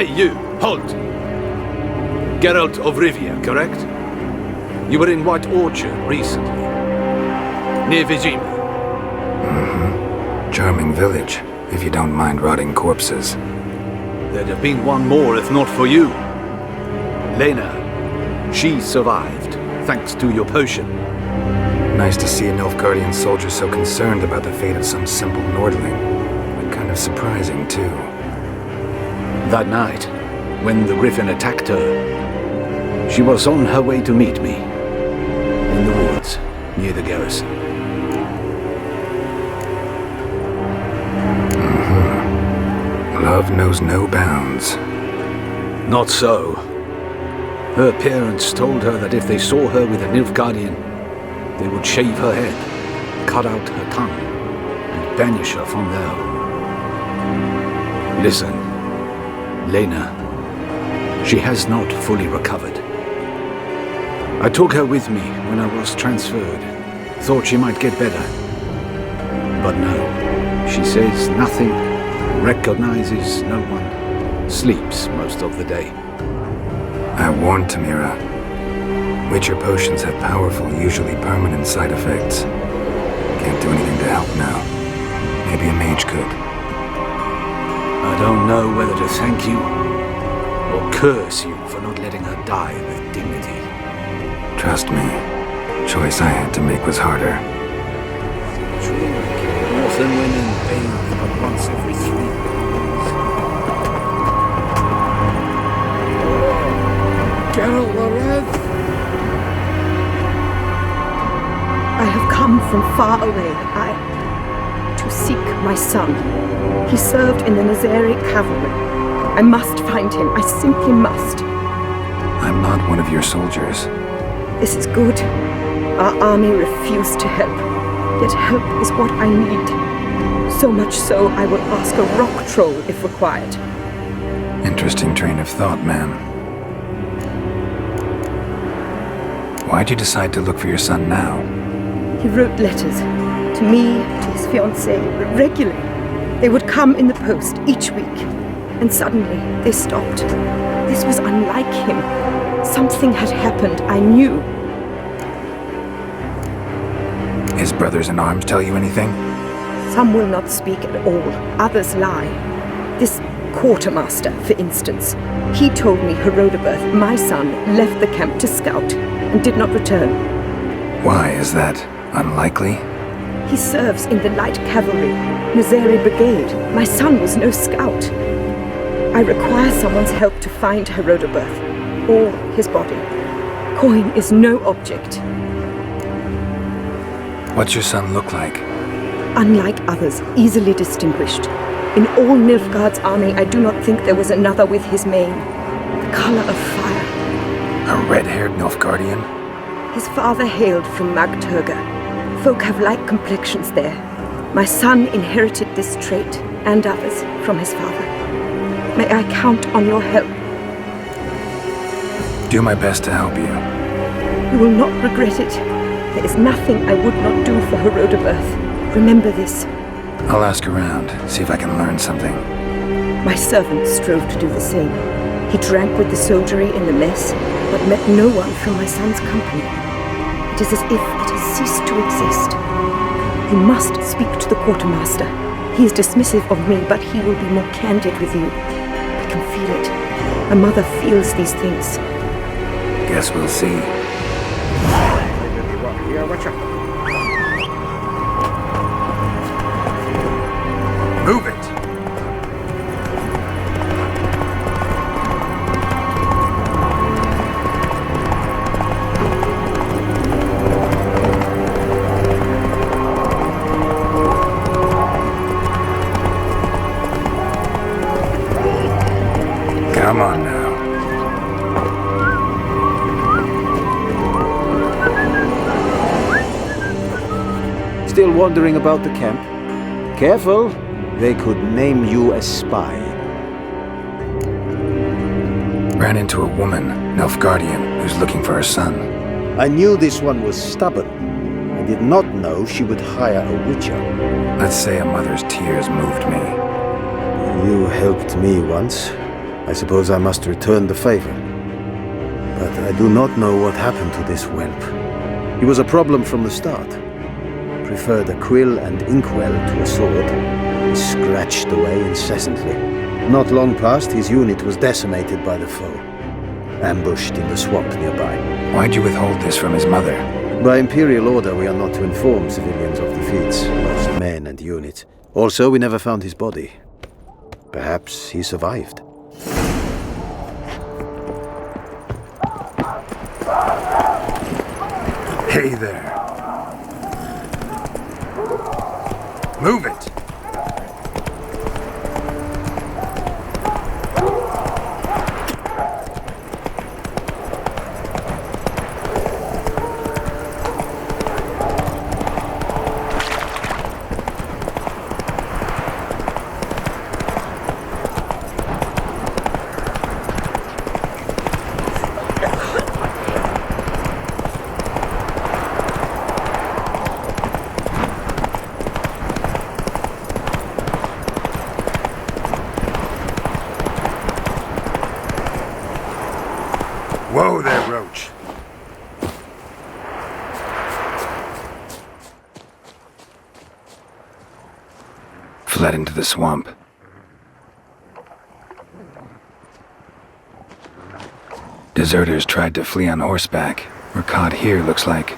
Hey, you! Halt! Geralt of Rivia, correct? You were in White Orchard recently. Near Vizima. Mm-hmm. Charming village, if you don't mind rotting corpses. There'd have been one more if not for you. Lena. She survived, thanks to your potion. Nice to see a Nilfgaardian soldier so concerned about the fate of some simple Nordling. But kind of surprising, too. That night, when the Griffin attacked her, she was on her way to meet me. In the woods, near the garrison. Mm-hmm. Love knows no bounds. Not so. Her parents told her that if they saw her with a Nilfgaardian, they would shave her head, cut out her tongue, and banish her from their home. Listen, Lena, she has not fully recovered. I took her with me when I was transferred. Thought she might get better. But no, she says nothing, recognizes no one, sleeps most of the day. I warned Tamira. Witcher potions have powerful, usually permanent side effects. Can't do anything to help now. Maybe a mage could. I don't know whether to thank you or curse you for not letting her die with dignity. Trust me, the choice I had to make was harder. Often women bathe but once every 3 weeks. Geralt the Red! I have come from far away. To seek my son. He served in the Nazari cavalry. I must find him. I simply must. I'm not one of your soldiers. This is good. Our army refused to help. Yet help is what I need. So much so, I will ask a rock troll if required. Interesting train of thought, ma'am. Why'd you decide to look for your son now? He wrote letters. To me, to his fiancée, regularly. They would come in the post each week. And suddenly, they stopped. This was unlike him. Something had happened, I knew. His brothers in arms tell you anything? Some will not speak at all. Others lie. This quartermaster, for instance. He told me Herodobert, my son, left the camp to scout and did not return. Why is that? Unlikely? He serves in the light cavalry, Nazari brigade. My son was no scout. I require someone's help to find Herodobert, or his body. Coin is no object. What's your son look like? Unlike others, easily distinguished. In all Nilfgaard's army, I do not think there was another with his mane. The color of fire. A red-haired Nilfgaardian? His father hailed from Magturga. Folk have light complexions there. My son inherited this trait, and others, from his father. May I count on your help? Do my best to help you. You will not regret it. There is nothing I would not do for Herodobert. Remember this. I'll ask around, see if I can learn something. My servant strove to do the same. He drank with the soldiery in the mess, but met no one from my son's company. It is as if it has ceased to exist. You must speak to the quartermaster. He is dismissive of me, but he will be more candid with you. I can feel it. My mother feels these things. Guess we'll see. Move it! Come on now. Still wondering about the camp? Careful, they could name you a spy. Ran into a woman, Nilfgaardian, who's looking for her son. I knew this one was stubborn. I did not know she would hire a witcher. Let's say a mother's tears moved me. You helped me once. I suppose I must return the favor. But I do not know what happened to this whelp. He was a problem from the start. Preferred a quill and inkwell to a sword. He scratched away incessantly. Not long past, his unit was decimated by the foe, ambushed in the swamp nearby. Why'd you withhold this from his mother? By imperial order, we are not to inform civilians of defeats, lost men and units. Also, we never found his body. Perhaps he survived. Hey there. Move it! Whoa there, Roach. Fled into the swamp. Deserters tried to flee on horseback. Were caught here, looks like.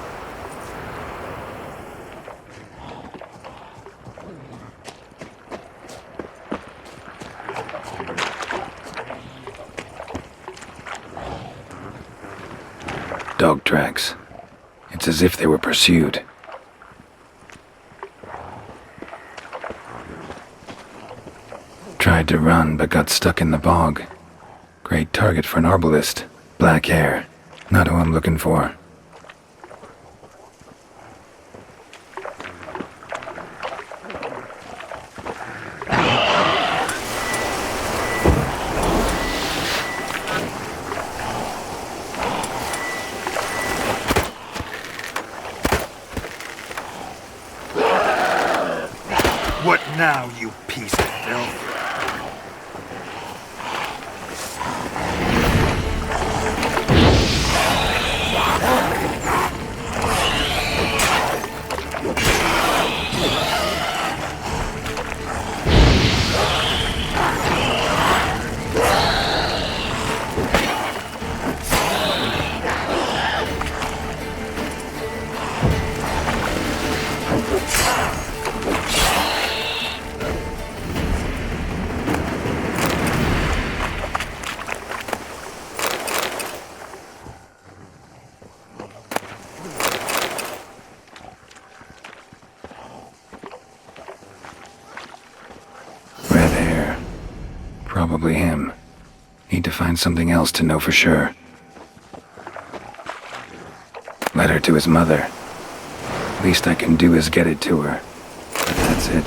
Dog tracks. It's as if they were pursued. Tried to run, but got stuck in the bog. Great target for an arbalist. Black hair. Not who I'm looking for. What now, you piece of filth? Probably him. Need to find something else to know for sure. Letter to his mother. Least I can do is get it to her. But that's it.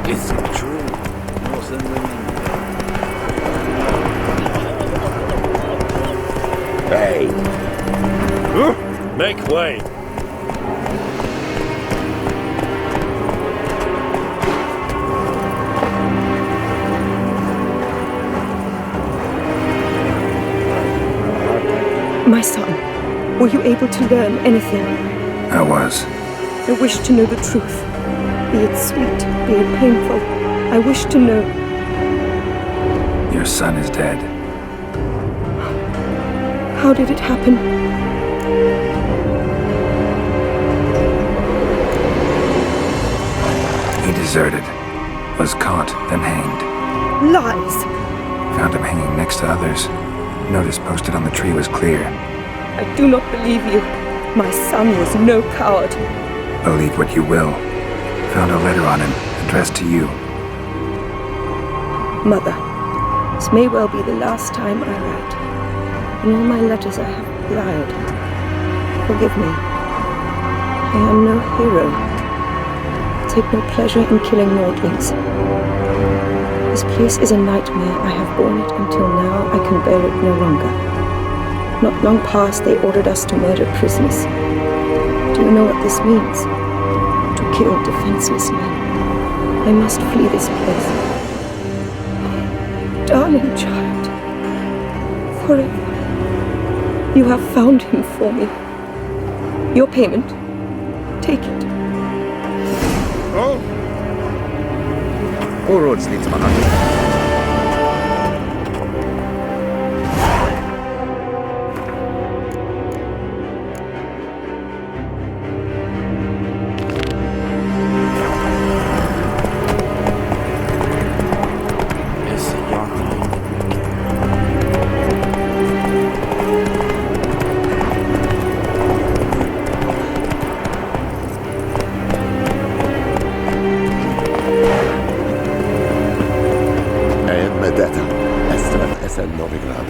Is it true? Northern women. Hey! Make way! My son, were you able to learn anything? I was. I wish to know the truth. Be it sweet, be it painful. I wish to know. Your son is dead. How did it happen? He deserted. Was caught, then hanged. Lies! Found him hanging next to others. Notice posted on the tree was clear. I do not believe you. My son was no coward. Believe what you will. Found a letter on him, addressed to you. Mother, this may well be the last time I write. In all my letters I have lied. Forgive me. I am no hero. I take no pleasure in killing Nordlings. This place is a nightmare. I have borne it until now. I can bear it no longer. Not long past, they ordered us to murder prisoners. Do you know what this means? To kill defenseless men. I must flee this place. Darling child, forever. You have found him for me. Your payment, take it. Oh! Orordslitzmann. Novigrad.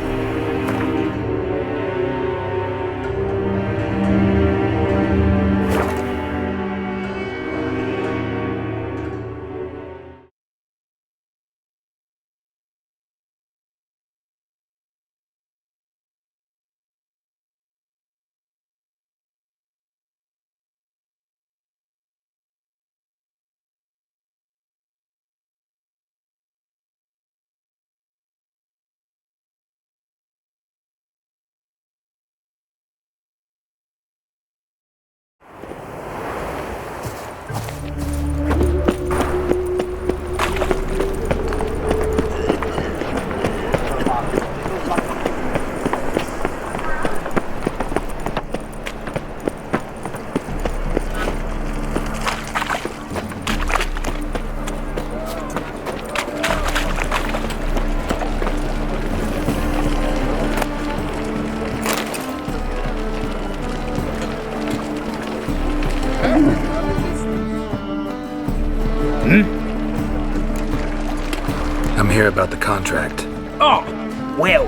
I'm here about the contract. Oh, well,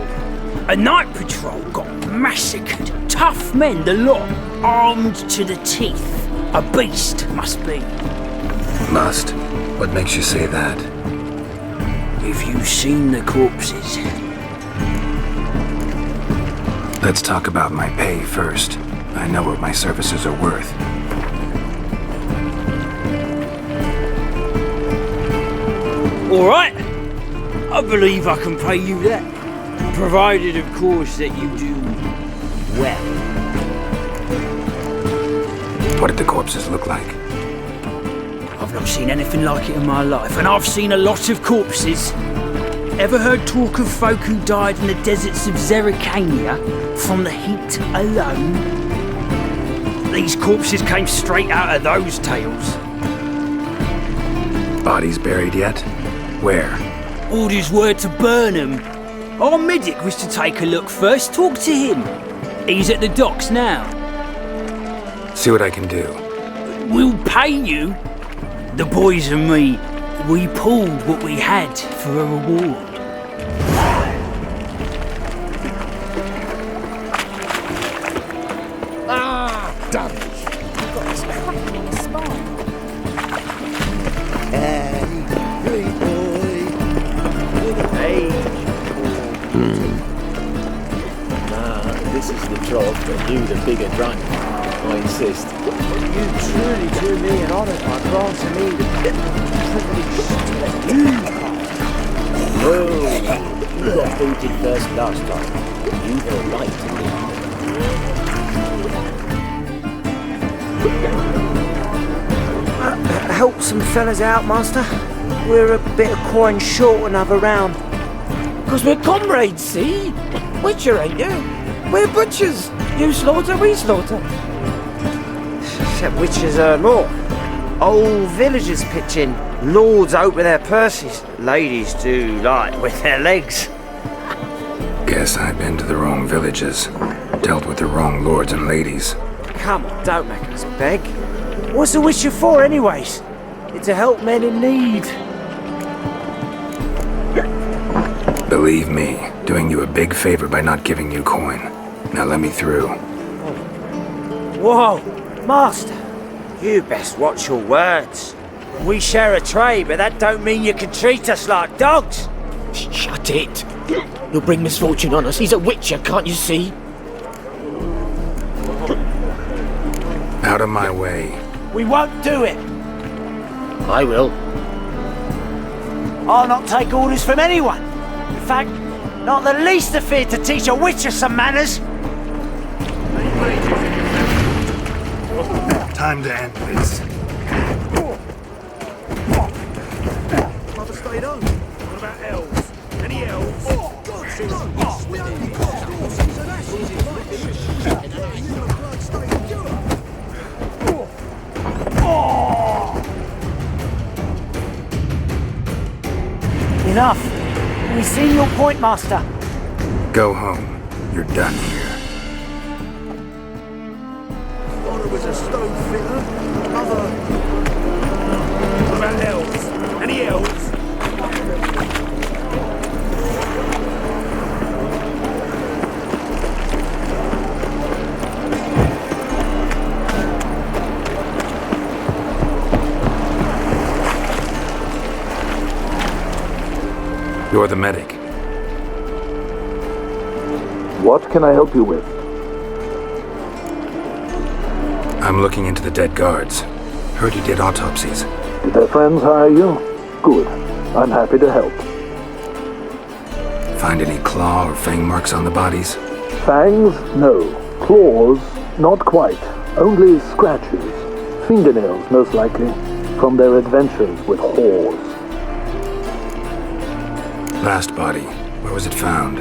a night patrol got massacred. Tough men, the lot, armed to the teeth. A beast, must be. Must? What makes you say that? If you've seen the corpses. Let's talk about my pay first. I know what my services are worth. All right. I believe I can pay you that. Provided, of course, that you do well. What did the corpses look like? I've not seen anything like it in my life, and I've seen a lot of corpses. Ever heard talk of folk who died in the deserts of Zerrikania from the heat alone? These corpses came straight out of those tales. Bodies buried yet? Where? Orders were to burn them. Our medic was to take a look first, talk to him. He's at the docks now. See what I can do. We'll pay you. The boys and me, we pulled what we had for a reward. Ah, damn it. You've got this crack in your spine. Hey, great boy. Hey. This is the job that you, the bigger drunk, I insist. You truly do me an honour by granting me the privilege to let you come. No, you got booted first last time. You've a right to leave. Help some fellas out, master. We're a bit of coin short another round. 'Cause we're comrades, see? Witcher, ain't you? We're butchers. You slaughter, we slaughter. Except witchers earn more. Old villagers pitch in. Lords open their purses. Ladies do like with their legs. Guess I've been to the wrong villages. Dealt with the wrong lords and ladies. Come on, don't make us beg. What's the Witcher for, anyways? It's to help men in need. Believe me, doing you a big favor by not giving you coin. Now let me through. Whoa, Master. You best watch your words. We share a trade, but that don't mean you can treat us like dogs. Shut it. You'll bring misfortune on us. He's a Witcher, can't you see? Out of my way. We won't do it. I will. I'll not take orders from anyone. In fact, not the least afeard to teach a Witcher some manners. Time to end this. Mother stayed home. What about elves? Any elves? Oh, God, no! We only got horses and asses. Enough. We've seen your point, Master. Go home. You're done here. Father was a stone fitter. Mother... What about elves? Any elves? You're the medic. What can I help you with? I'm looking into the dead guards. Heard you did autopsies. Did their friends hire you? Good. I'm happy to help. Find any claw or fang marks on the bodies? Fangs? No. Claws? Not quite. Only scratches. Fingernails, most likely. From their adventures with whores. Last body. Where was it found?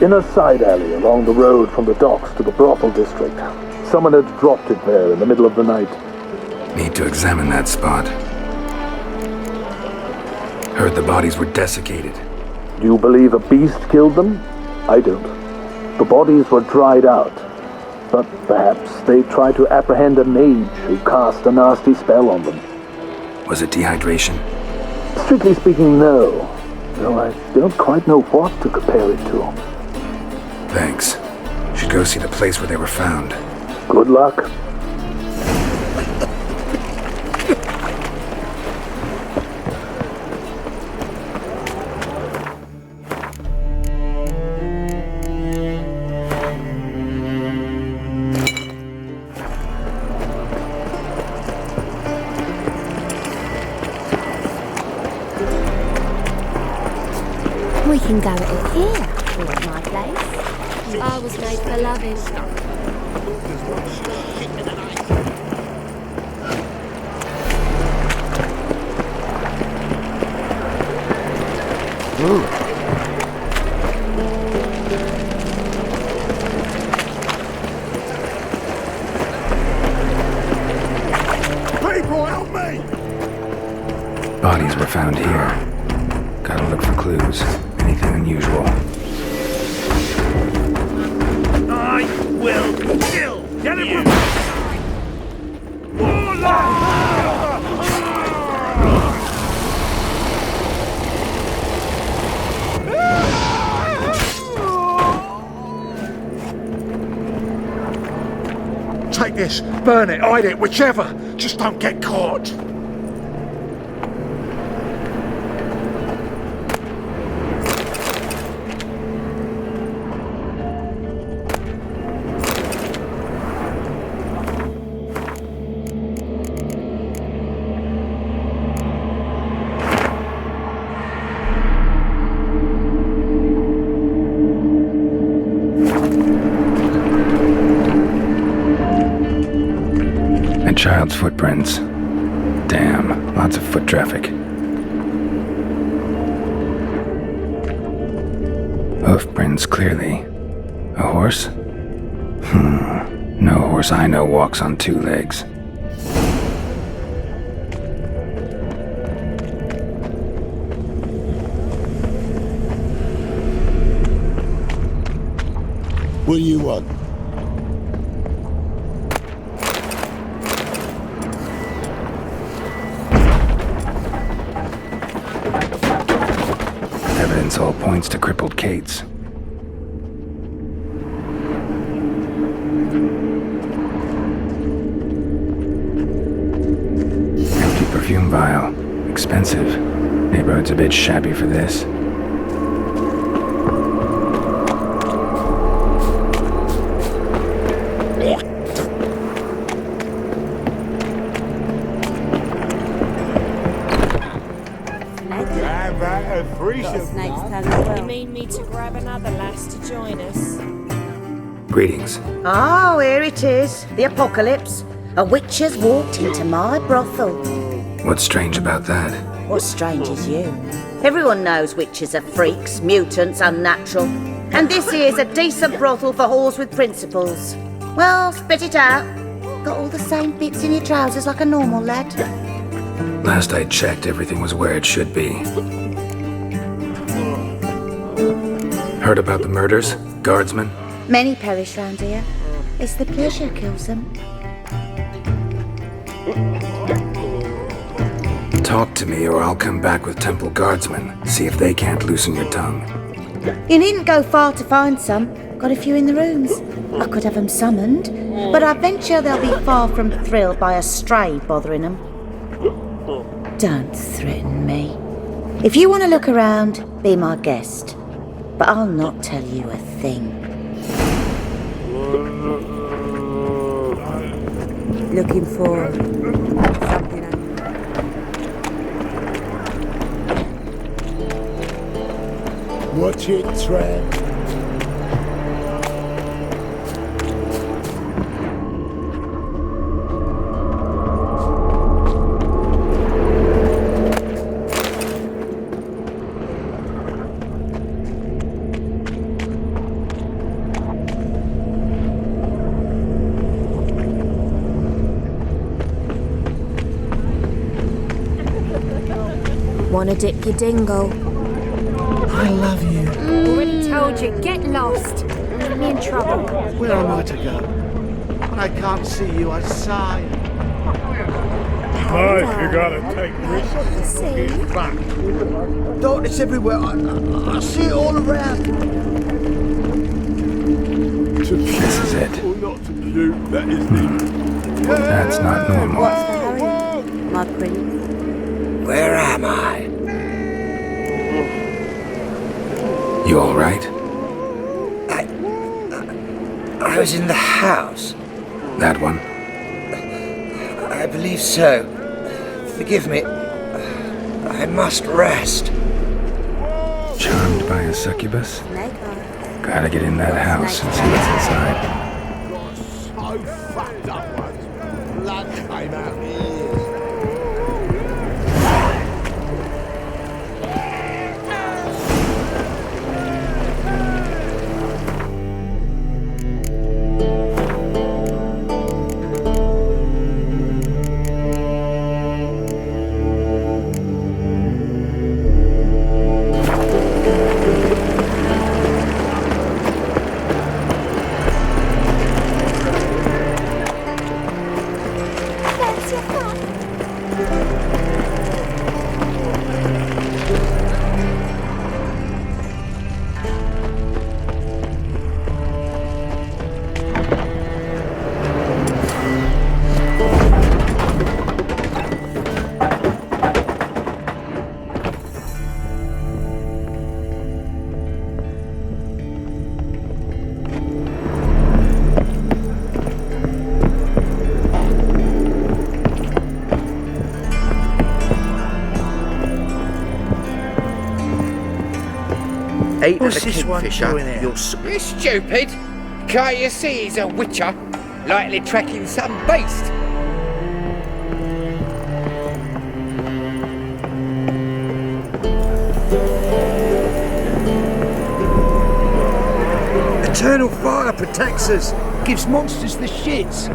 In a side alley along the road from the docks to the brothel district. Someone had dropped it there in the middle of the night. Need to examine that spot. Heard the bodies were desiccated. Do you believe a beast killed them? I don't. The bodies were dried out. But perhaps they tried to apprehend a mage who cast a nasty spell on them. Was it dehydration? Strictly speaking, no. Though I don't quite know what to compare it to. Thanks. Should go see the place where they were found. Good luck. We can go in here. You want my place? I was made for loving. People, help me! Bodies were found here. Gotta look for clues. Anything unusual. I will kill you! Take this, burn it, hide it, whichever. Just don't get caught. Child's footprints. Damn, lots of foot traffic. Hoof prints, clearly. A horse? No horse I know walks on two legs. What do you want? points to crippled Kate's. Empty perfume vial. Expensive. Neighborhood's a bit shabby for this. You mean me to grab another lass to join us? Greetings. Oh, here it is. The apocalypse. A witch has walked into my brothel. What's strange about that? What's strange is you. Everyone knows witches are freaks, mutants, unnatural. And this here's a decent brothel for whores with principles. Well, spit it out. Got all the same bits in your trousers like a normal lad. Last I checked, everything was where it should be. Heard about the murders? Guardsmen? Many perish round here. It's the pleasure kills them. Talk to me or I'll come back with temple guardsmen. See if they can't loosen your tongue. You needn't go far to find some. Got a few in the rooms. I could have them summoned, but I venture they'll be far from thrilled by a stray bothering them. Don't threaten me. If you want to look around, be my guest. But I'll not tell you a thing. Looking for something. Watch it, Trev. Wanna dip your dingle? I love you. Already told you, get lost. Get me in trouble. Where am I to go? When I can't see you, I sigh. Nice, you gotta take risks. Get back. Darkness everywhere. I see it all around. This is it. Or not to do, that is needed. That's not normal. What's the hurry, my prince? Where am I? You all right? I was in the house. That one? I believe so. Forgive me. I must rest. Charmed by a succubus? Gotta get in that house and see what's inside. So fucked up once. Blood came out my ears. What's this one doing here? You're stupid! Can't you see he's a witcher? Likely tracking some beast. Eternal fire protects us. Gives monsters the shits.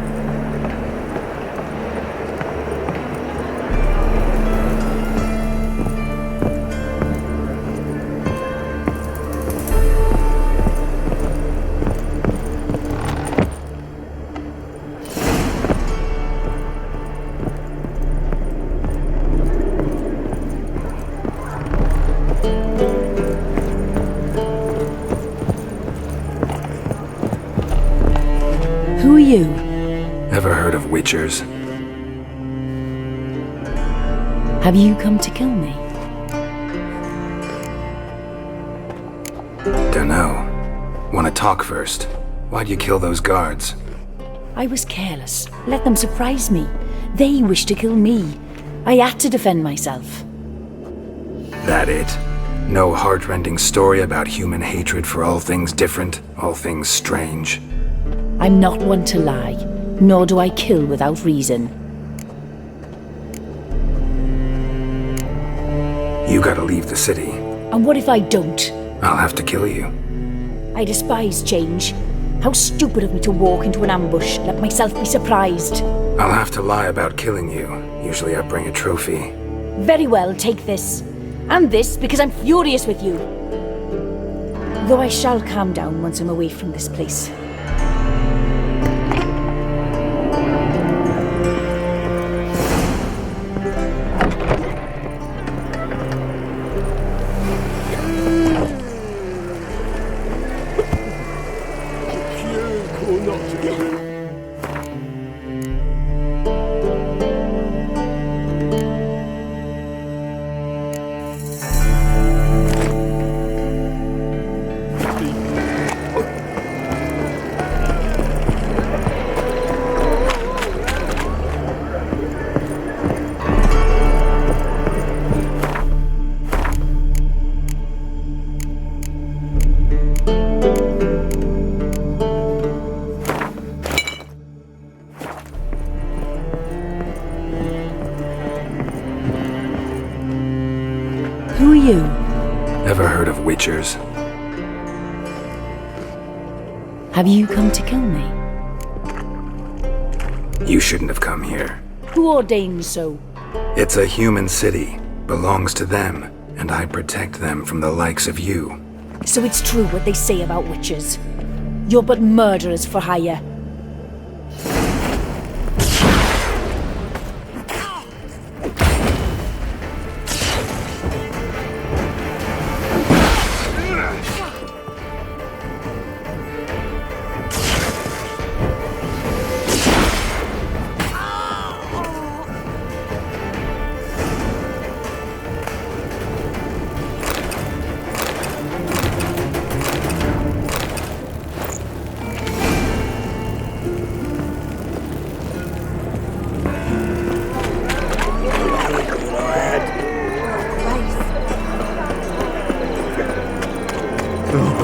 Who are you? Ever heard of witchers? Have you come to kill me? Dunno. Wanna talk first? Why'd you kill those guards? I was careless. Let them surprise me. They wished to kill me. I had to defend myself. That it? No heart-rending story about human hatred for all things different, all things strange? I'm not one to lie, nor do I kill without reason. You gotta leave the city. And what if I don't? I'll have to kill you. I despise change. How stupid of me to walk into an ambush, let myself be surprised. I'll have to lie about killing you. Usually I bring a trophy. Very well, take this. And this, because I'm furious with you. Though I shall calm down once I'm away from this place. Who are you? Ever heard of witchers? Have you come to kill me? You shouldn't have come here. Who ordained so? It's a human city. Belongs to them, and I protect them from the likes of you. So it's true what they say about witches. You're but murderers for hire.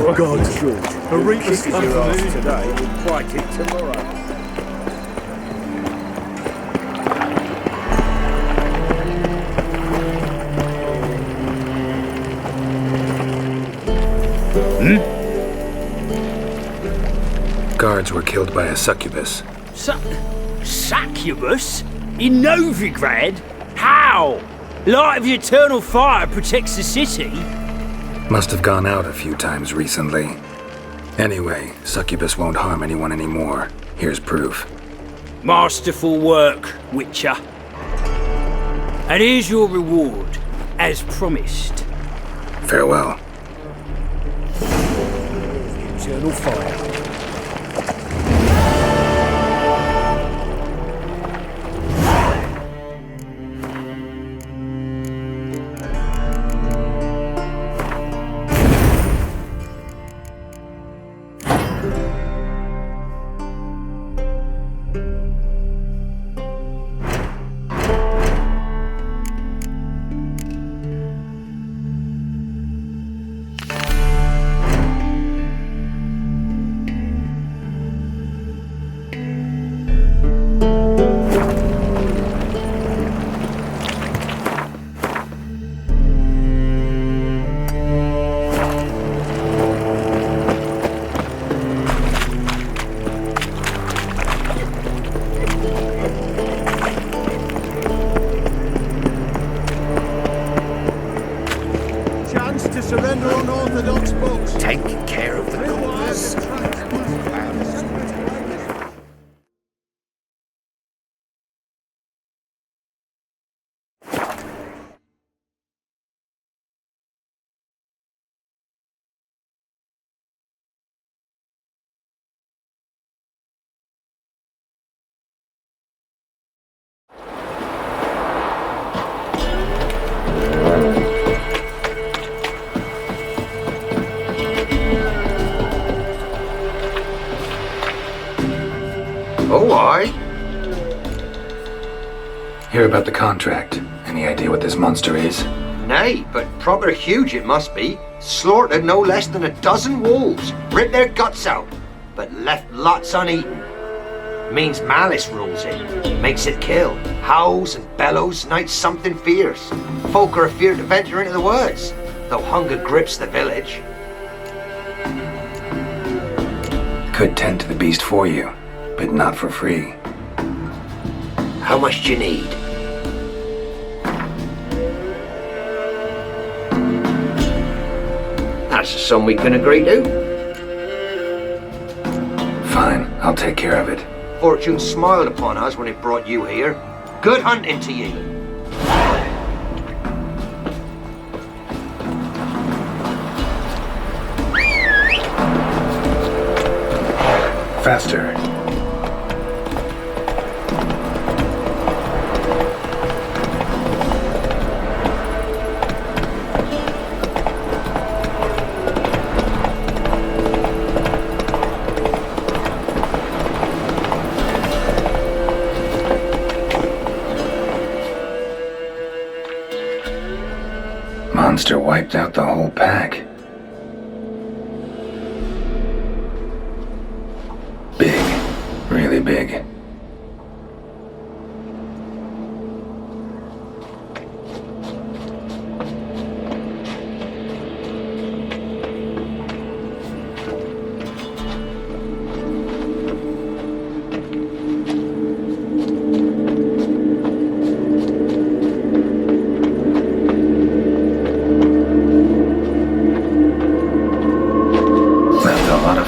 Oh, God, George. A reapers come for me today, we'll fight it tomorrow. Guards were killed by a succubus. Succubus? In Novigrad? How? Light of the eternal fire protects the city? Must have gone out a few times recently. Anyway, succubus won't harm anyone anymore. Here's proof. Masterful work, Witcher. And here's your reward, as promised. Farewell. Eternal fire. Oh, aye. Hear about the contract. Any idea what this monster is? Nay, but proper huge it must be. Slaughtered no less than 12 wolves. Ripped their guts out, but left lots uneaten. Means malice rules it. Makes it kill. Howls and bellows, nights something fierce. Folk are afeard to venture into the woods, though hunger grips the village. Could tend to the beast for you, but not for free. How much do you need? That's a sum we can agree to. Fine, I'll take care of it. Fortune smiled upon us when it brought you here. Good hunting to ye. Faster. Monster wiped out the whole pack. Big. Really big.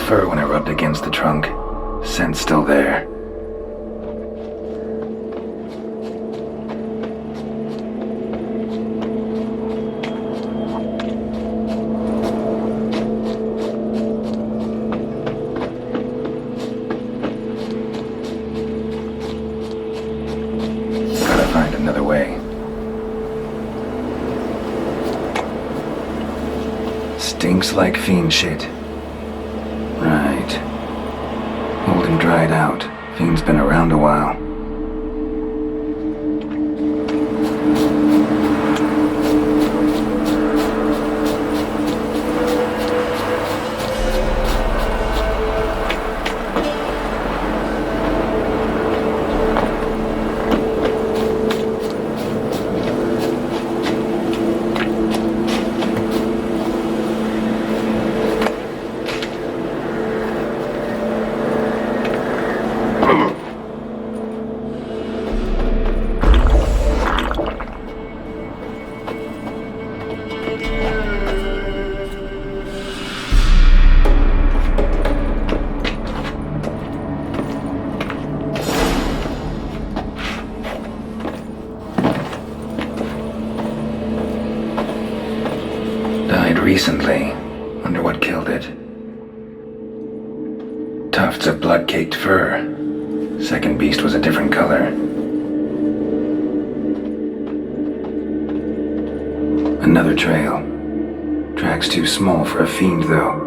Fur when I rubbed against the trunk. Scent's still there. Gotta find another way. Stinks like fiend shit. Right. Old and dried out. Fiend's been around a while. Recently. Wonder what killed it. Tufts of blood-caked fur. Second beast was a different color. Another trail. Track's too small for a fiend, though.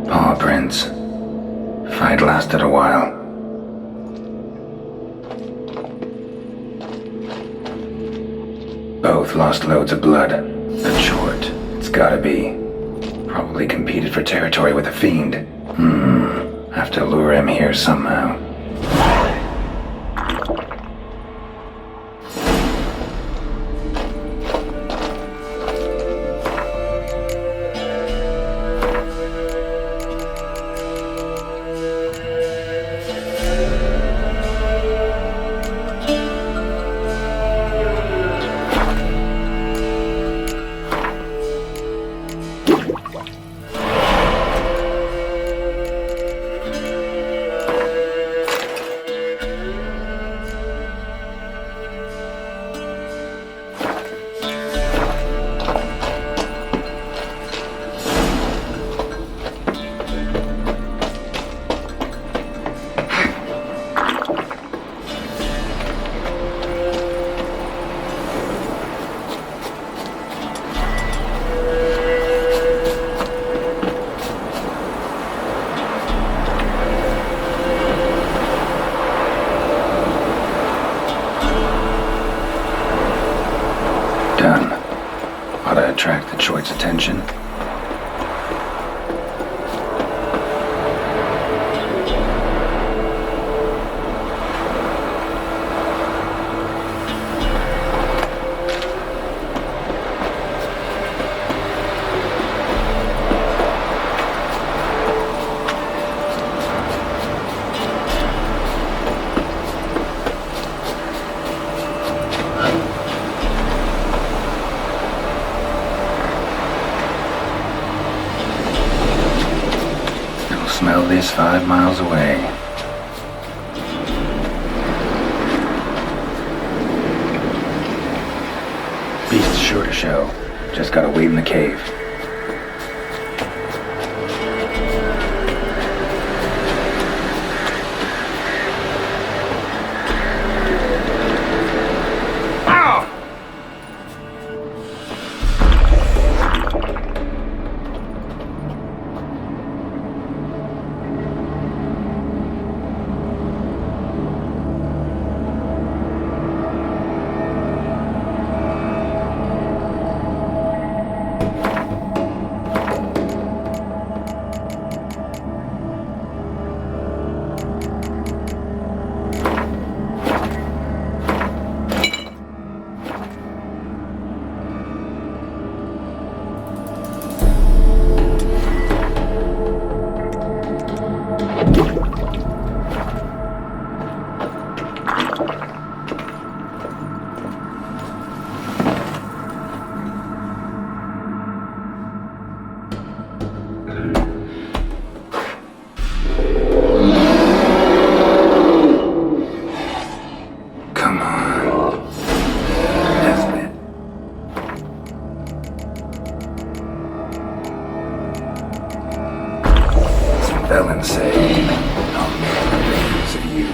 Paw prints. Fight lasted a while. Both lost loads of blood. But short, it's gotta be. Probably competed for territory with a fiend. Have to lure him here somehow. attract the Choi's attention. Smell this 5 miles away. Beast's sure to show. Just gotta wait in the cave. Felons say, I'll make remains of you.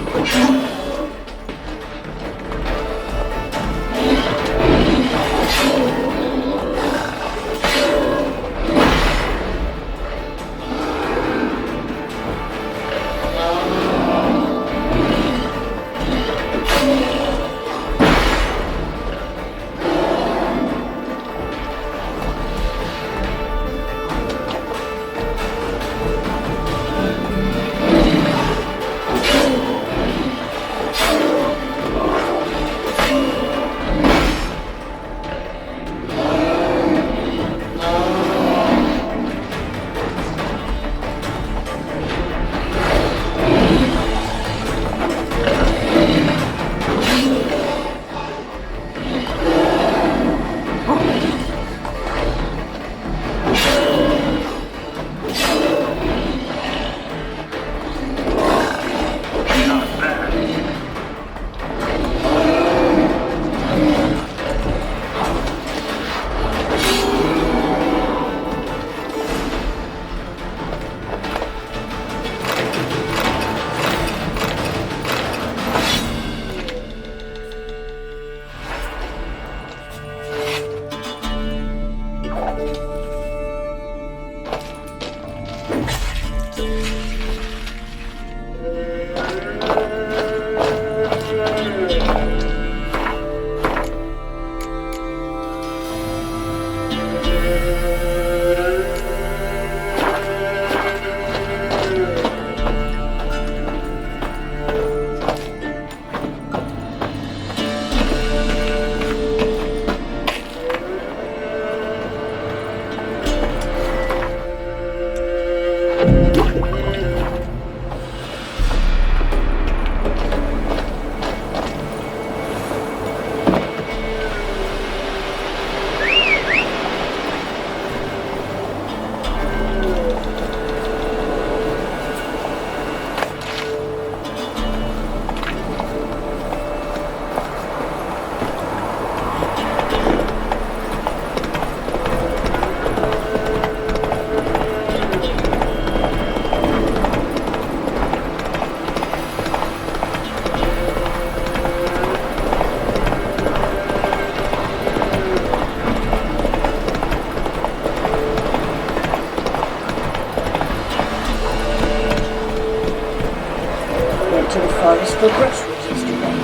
For groceries yesterday.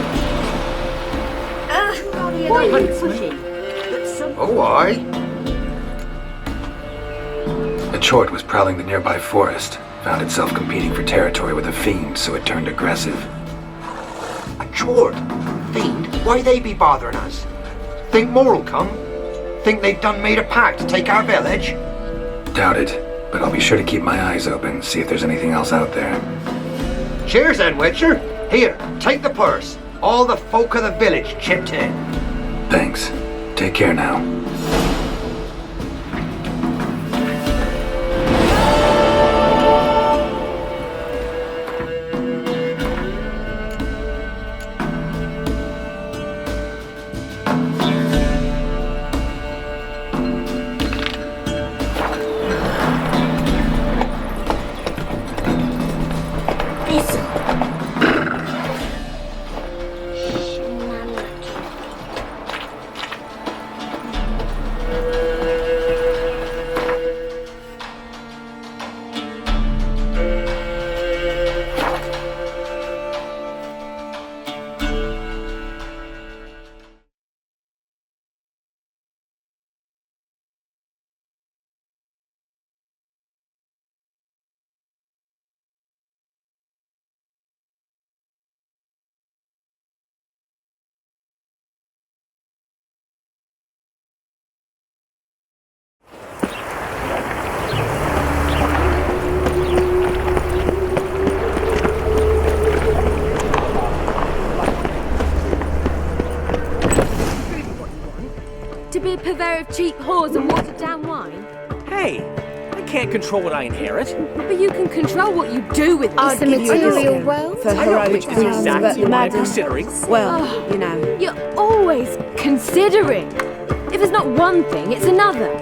Oh, aye. chort was prowling the nearby forest. Found itself competing for territory with a fiend, so it turned aggressive. A chort? Fiend? Why they be bothering us? Think more'll come? Think they've done made a pact to take our village? Doubt it, but I'll be sure to keep my eyes open, see if there's anything else out there. Cheers then, Witcher. Here, take the purse. All the folk of the village chipped in. Thanks. Take care now. Purveyor of cheap whores and watered-down wine? Hey, I can't control what I inherit. But you can control what you do with the material wealth. For heroic deeds, exactly what I'm considering. Well, you know. You're always considering. If it's not one thing, it's another.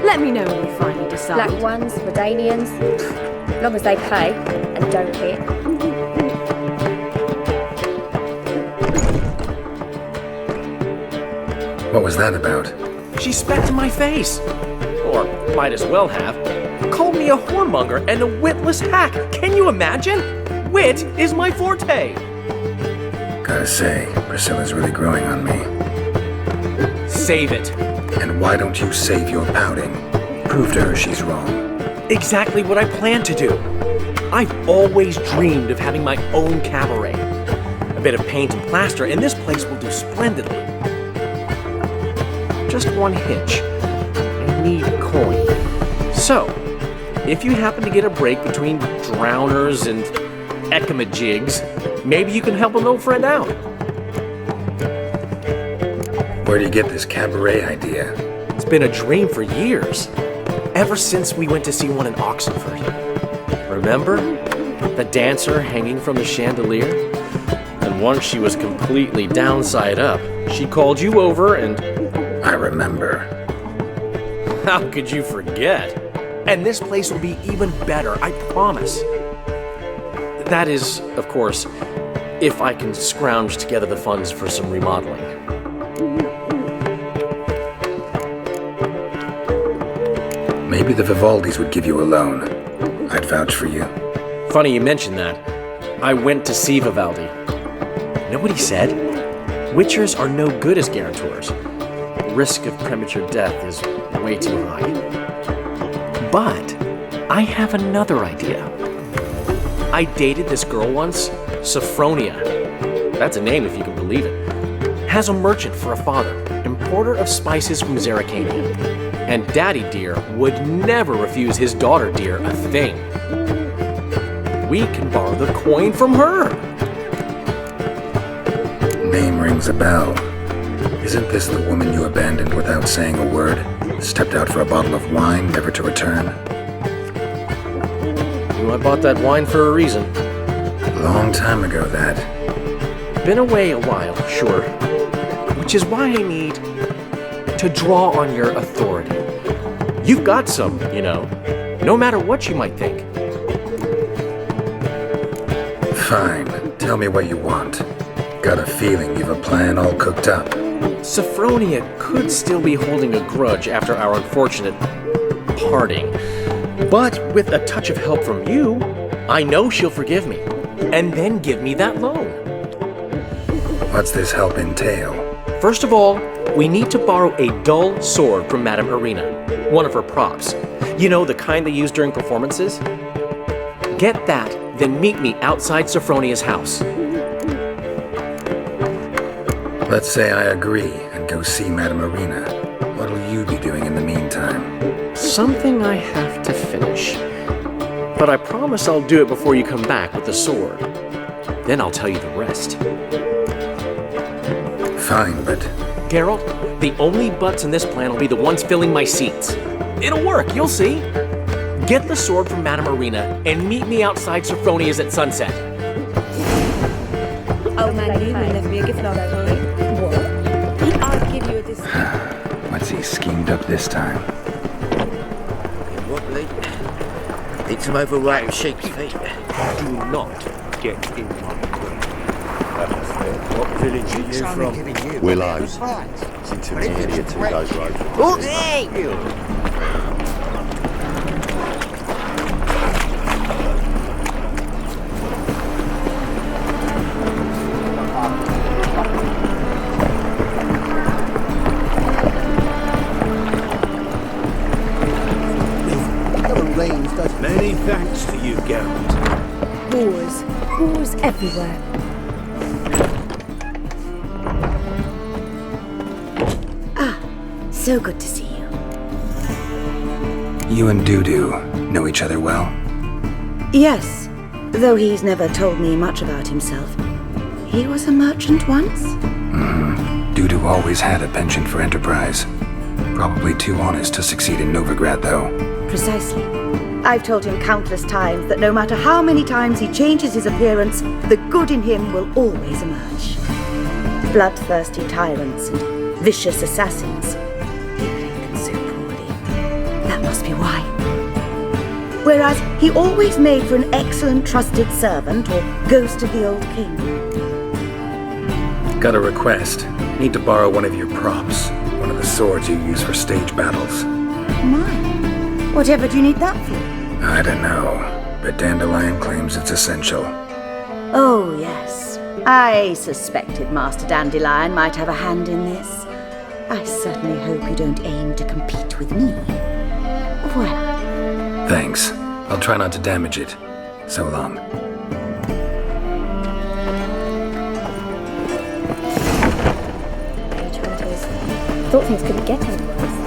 Let me know when you finally decide. Black ones, Redanians, long as they pay and don't hit. What was that about? She spat in my face. Or might as well have. Called me a whoremonger and a witless hack. Can you imagine? Wit is my forte. Gotta say, Priscilla's really growing on me. Save it. And why don't you save your pouting? Prove to her she's wrong. Exactly what I plan to do. I've always dreamed of having my own cabaret. A bit of paint and plaster, and this place will do splendidly. Just one hitch. I need coin. So, if you happen to get a break between drowners and ekamajigs, maybe you can help an old friend out. Where do you get this cabaret idea? It's been a dream for years. Ever since we went to see one in Oxenford. Remember? The dancer hanging from the chandelier? And once she was completely downside up, she called you over and... I remember. How could you forget? And this place will be even better, I promise. That is, of course, if I can scrounge together the funds for some remodeling. Maybe the Vivaldis would give you a loan. I'd vouch for you. Funny you mention that. I went to see Vivaldi. Know what he said? Witchers are no good as guarantors. The risk of premature death is way too high. But I have another idea. I dated this girl once, Sophronia. That's a name if you can believe it. Has a merchant for a father, importer of spices from Zerrikania. And Daddy Dear would never refuse his daughter Dear a thing. We can borrow the coin from her. Name rings a bell. Isn't this the woman you abandoned without saying a word? Stepped out for a bottle of wine, never to return? Well, I bought that wine for a reason. Long time ago, that. Been away a while, sure. Which is why I need to draw on your authority. You've got some, you know, no matter what you might think. Fine. Tell me what you want. Got a feeling you've a plan all cooked up. Sophronia could still be holding a grudge after our unfortunate parting. But with a touch of help from you, I know she'll forgive me. And then give me that loan. What's this help entail? First of all, we need to borrow a dull sword from Madame Irina, one of her props. You know, the kind they use during performances? Get that, then meet me outside Sophronia's house. Let's say I agree and go see Madame Arena. What'll you be doing in the meantime? Something I have to finish. But I promise I'll do it before you come back with the sword. Then I'll tell you the rest. Fine, but... Geralt, the only butts in this plan will be the ones filling my seats. It'll work, you'll see. Get the sword from Madame Arena and meet me outside Sophronia's at sunset. Oh man, you will never be a gift for you. What? I'll give you a discount. What's he schemed up this time? Wobbly. Need some overripe sheep's feet. Do not get in my way. What village are you from? Willows. It's into the area 2 days road. Oh, hey! Many thanks to you, Geralt. Wars everywhere. So good to see you. You and Dudu know each other well? Yes, though he's never told me much about himself. He was a merchant once? Dudu always had a penchant for enterprise. Probably too honest to succeed in Novigrad, though. Precisely. I've told him countless times that no matter how many times he changes his appearance, the good in him will always emerge. Bloodthirsty tyrants and vicious assassins. He played them so poorly. That must be why. Whereas he always made for an excellent trusted servant or ghost of the old king. Got a request. Need to borrow one of your props. One of the swords you use for stage battles. My. Whatever do you need that for? I don't know, but Dandelion claims it's essential. Oh, yes. I suspected Master Dandelion might have a hand in this. I certainly hope you don't aim to compete with me. Well. Thanks. I'll try not to damage it. So long. Thought things couldn't get any worse.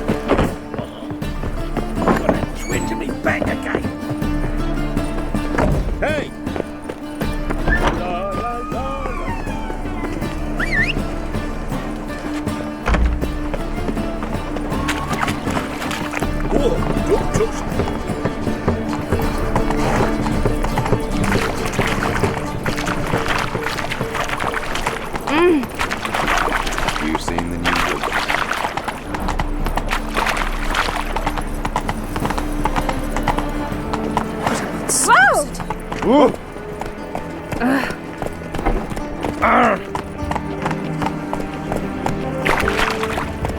Twin me back again. Hey! Whoa, don't touch me. You've seen the new book. Whoa!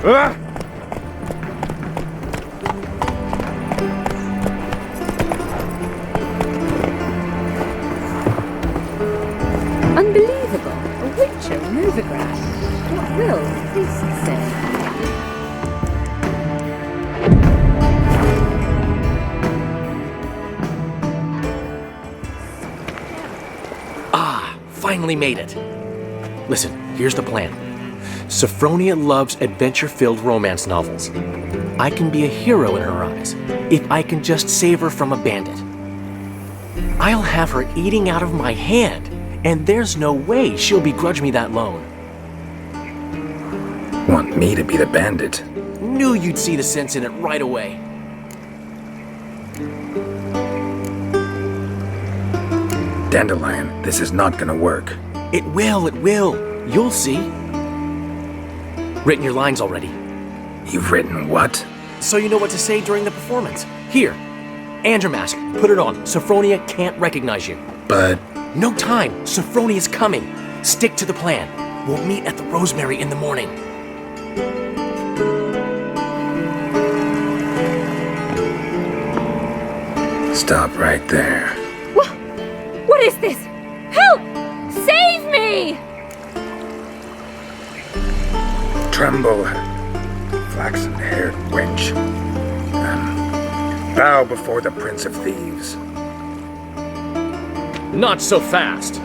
Whoa! Unbelievable. A witcher in Novigrad. What will the priest say? Finally made it. Listen, here's the plan. Sophronia loves adventure-filled romance novels. I can be a hero in her eyes if I can just save her from a bandit. I'll have her eating out of my hand, and there's no way she'll begrudge me that loan. Want me to be the bandit? Knew you'd see the sense in it right away. Dandelion, this is not gonna work. It will. You'll see. Written your lines already. You've written what? So you know what to say during the performance. Here, and your mask. Put it on. Sophronia can't recognize you. But... No time. Sophronia's coming. Stick to the plan. We'll meet at the Rosemary in the morning. Stop right there. What is this? Help! Save me! Tremble, flaxen-haired wench. bow before the Prince of Thieves. Not so fast.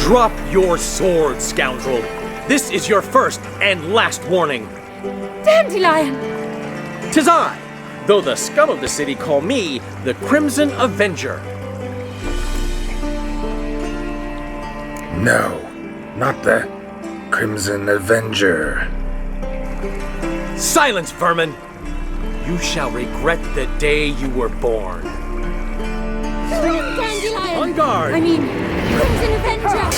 Drop your sword, scoundrel. This is your first and last warning. Dandelion! 'Tis I, though the scum of the city call me the Crimson Avenger. No, not the Crimson Avenger. Silence, vermin! You shall regret the day you were born. Dandelion! On guard! I mean, Crimson Avenger!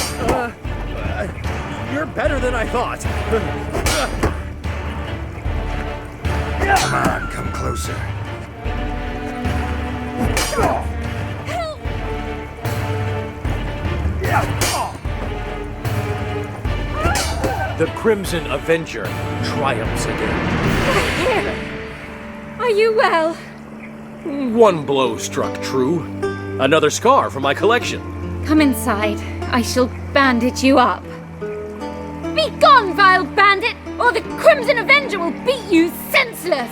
You're better than I thought. Come on, come closer. The Crimson Avenger triumphs again. Are you well? One blow struck true. Another scar from my collection. Come inside. I shall bandage you up. Be gone, vile bandit, or the Crimson Avenger will beat you senseless!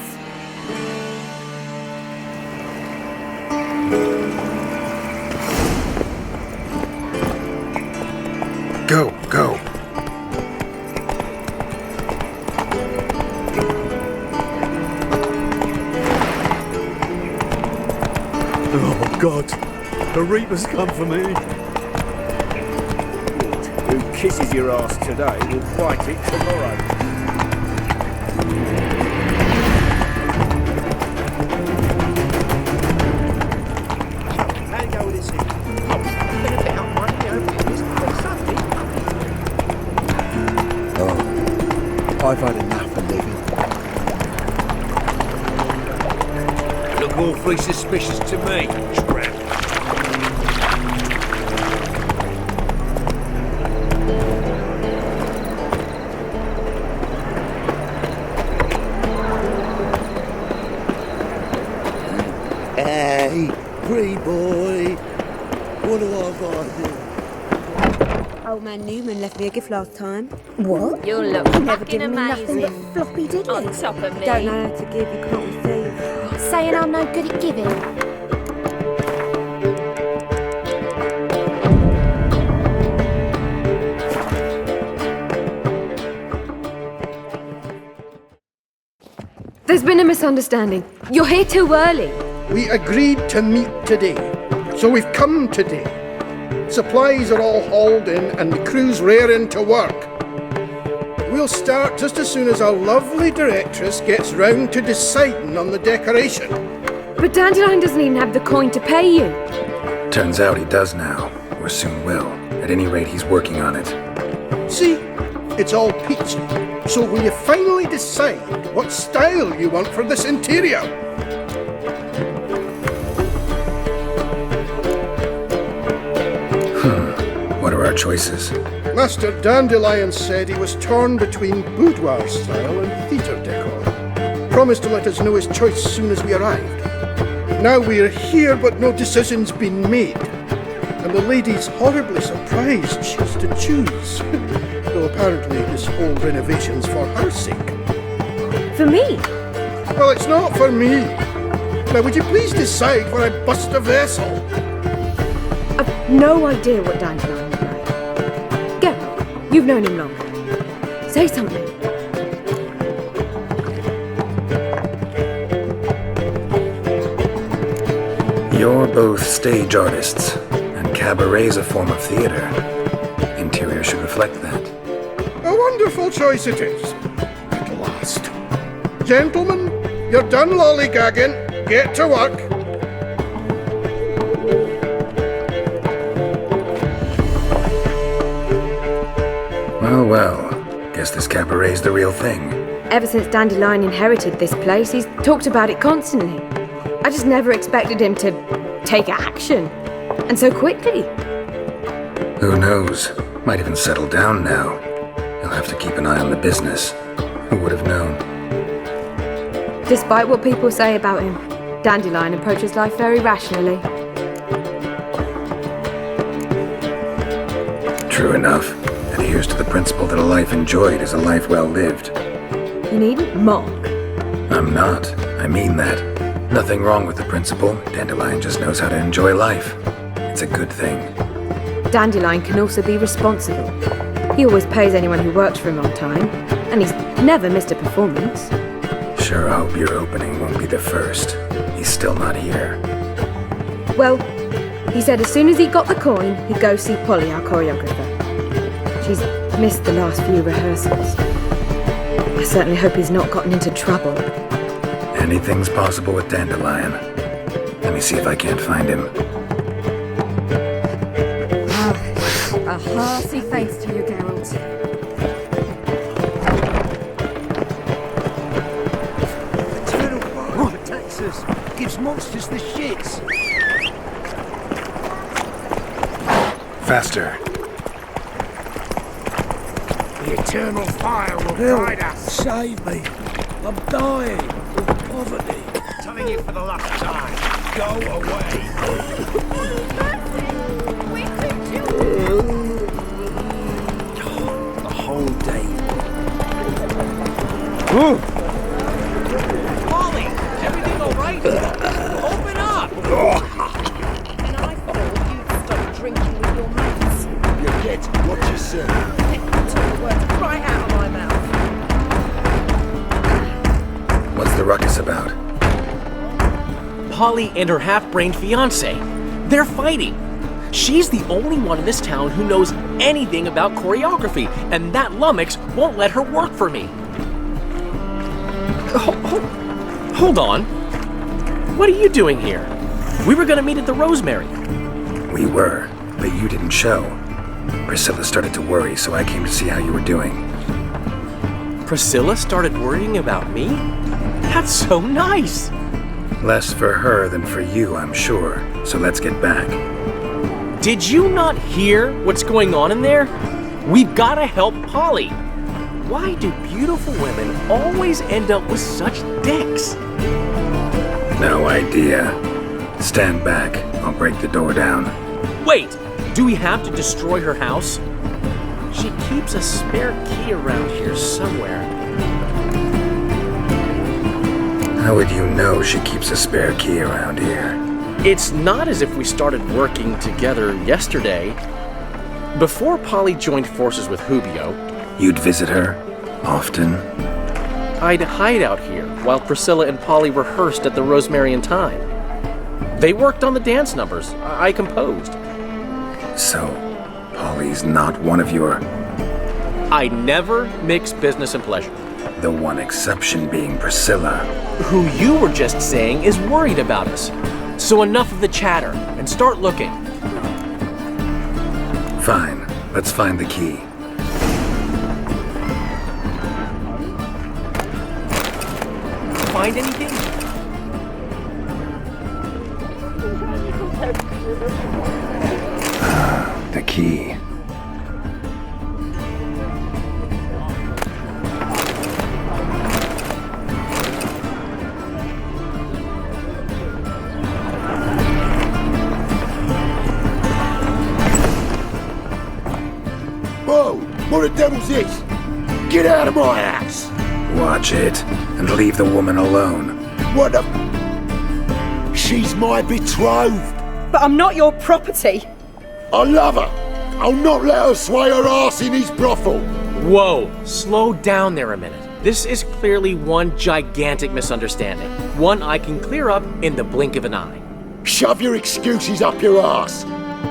Go, go. Oh, God. The Reaper's come for me. Who kisses your ass today will bite it tomorrow. How do you go with this thing? Oh, I'm going to bet up money over this Sunday. Oh, I've had enough of living. Look awfully suspicious to me, tramp. Hey, free boy. What do I got to Old man Newman left me a gift last time. What? You'll look Never fucking given me nothing but amazing. floppy diddly. On top of me. Don't know know how to give, you can't receive. Saying I'm no good at giving. There's been a misunderstanding. You're here too early. We agreed to meet today, so we've come today. Supplies are all hauled in and the crew's raring to work. We'll start just as soon as our lovely directress gets round to deciding on the decoration. But Dandelion doesn't even have the coin to pay you. Turns out he does now, or soon will. At any rate, he's working on it. See, it's all peachy. So will you finally decide what style you want for this interior? What are our choices? Master Dandelion said he was torn between boudoir style and theatre decor. Promised to let us know his choice as soon as we arrived. Now we're here, but no decision's been made. And the lady's horribly surprised she's to choose. Though apparently this whole renovation's for her sake. For me? Well, it's not for me. Now, would you please decide where I bust a vessel? I've no idea what Dandelion would like. Go. You've known him longer. Say something. You're both stage artists, and cabaret's a form of theater. Interior should reflect that. A wonderful choice it is. At last. Gentlemen, you're done lollygagging. Get to work. Well, well. Guess this cabaret's the real thing. Ever since Dandelion inherited this place, he's talked about it constantly. I just never expected him to take action. And so quickly. Who knows? Might even settle down now. You'll have to keep an eye on the business. Who would have known? Despite what people say about him, Dandelion approaches life very rationally. True enough. Adheres to the principle that a life enjoyed is a life well lived. You needn't mock. I'm not. I mean that. Nothing wrong with the principle. Dandelion just knows how to enjoy life. It's a good thing. Dandelion can also be responsible. He always pays anyone who works for him on time, and he's never missed a performance. Sure hope your opening won't be the first. He's still not here. Well, he said as soon as he got the coin, he'd go see Polly, our choreographer. She's missed the last few rehearsals. I certainly hope he's not gotten into trouble. Anything's possible with Dandelion. Let me see if I can't find him. A hearty face to you, Geralt. Eternal fire protects us. Gives monsters the shits. Faster. The eternal fire will guide us. Save me. I'm dying of poverty. Telling you for the last time. Go away. The whole day. Polly, everything all right? Open up! And I thought you'd stop drinking with your mates. You get what you say. Took the words right out of my mouth. What's the ruckus about? Polly and her half-brained fiancé. They're fighting. She's the only one in this town who knows anything about choreography, and that lummox won't let her work for me. Hold on. What are you doing here? We were gonna meet at the Rosemary. We were, but you didn't show. Priscilla started to worry, so I came to see how you were doing. Priscilla started worrying about me? That's so nice! Less for her than for you, I'm sure. So let's get back. Did you not hear what's going on in there? We've gotta help Polly. Why do beautiful women always end up with such dicks? No idea. Stand back. I'll break the door down. Wait! Do we have to destroy her house? She keeps a spare key around here somewhere. How would you know she keeps a spare key around here? It's not as if we started working together yesterday. Before Polly joined forces with Hubio, You'd visit her? Often? I'd hide out here while Priscilla and Polly rehearsed at the Rosemary and Thyme. They worked on the dance numbers I composed. So, Polly's not one of your... I never mix business and pleasure. The one exception being Priscilla. Who you were just saying is worried about us. So enough of the chatter, and start looking. Fine. Let's find the key. Find anything? The key. Whoa! What the devil's this? Get out of my house! Watch it, and leave the woman alone. What the... She's my betrothed! But I'm not your property! I love her! I'll not let her sway her ass in his brothel! Whoa, slow down there a minute. This is clearly one gigantic misunderstanding. One I can clear up in the blink of an eye. Shove your excuses up your ass!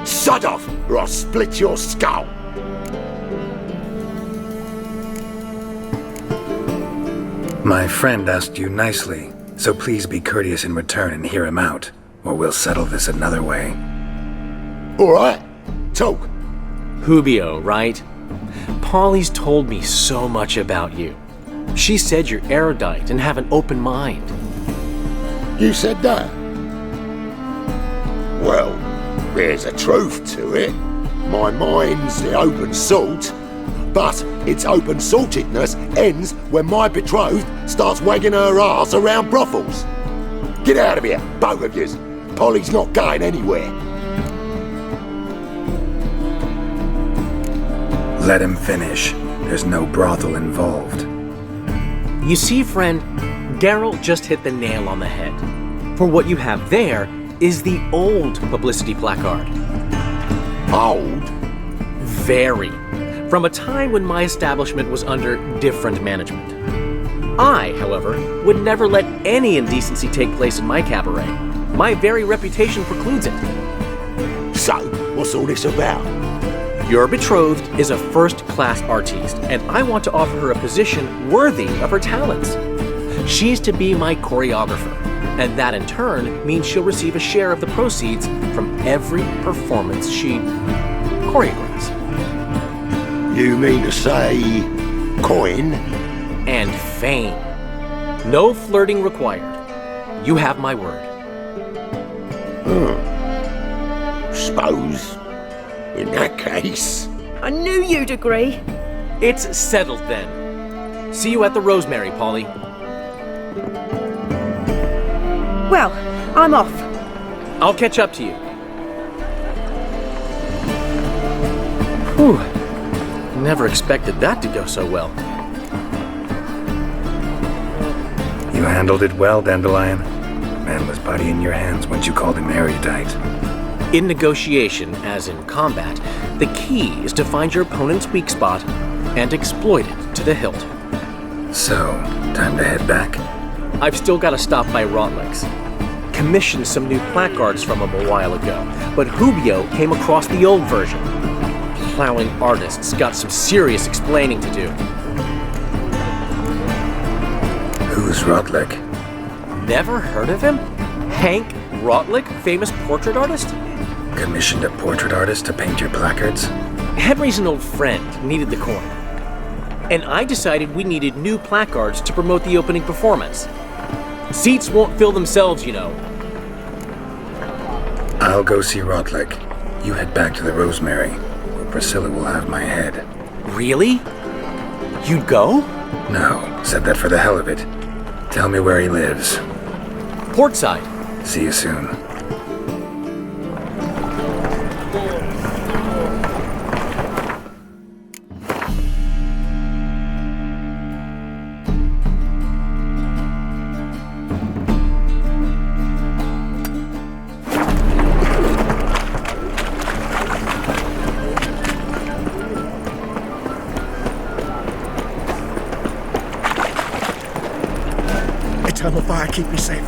Sod off, or I'll split your skull! My friend asked you nicely, so please be courteous in return and hear him out, or we'll settle this another way. All right, talk. Hubio, right? Polly's told me so much about you. She said you're erudite and have an open mind. You said that? Well, there's a truth to it. My mind's the open salt, but its open saltedness ends when my betrothed starts wagging her ass around brothels. Get out of here, both of yous. Polly's not going anywhere. Let him finish. There's no brothel involved. You see, friend, Geralt just hit the nail on the head. For what you have there is the old publicity placard. Old? Very. From a time when my establishment was under different management. I, however, would never let any indecency take place in my cabaret. My very reputation precludes it. So, what's all this about? Your betrothed is a first-class artiste, and I want to offer her a position worthy of her talents. She's to be my choreographer, and that in turn means she'll receive a share of the proceeds from every performance she choreographs. You mean to say coin? And fame. No flirting required. You have my word. Suppose, in that case... I knew you'd agree. It's settled then. See you at the Rosemary, Polly. Well, I'm off. I'll catch up to you. Whew. Never expected that to go so well. You handled it well, Dandelion. Man was putty in your hands once you called him erudite. In negotiation, as in combat, the key is to find your opponent's weak spot and exploit it to the hilt. So, time to head back? I've still got to stop by Rotlick's. Commissioned some new placards from him a while ago, but Hubio came across the old version. Plowing artists got some serious explaining to do. Who's Rotlick? Never heard of him? Hank Rotlick, famous portrait artist? Commissioned a portrait artist to paint your placards? Henry's an old friend, needed the coin. And I decided we needed new placards to promote the opening performance. Seats won't fill themselves, you know. I'll go see Rotlick. You head back to the Rosemary, where Priscilla will have my head. Really? You'd go? No, said that for the hell of it. Tell me where he lives. Portside. See you soon. Eternal fire, keep me safe.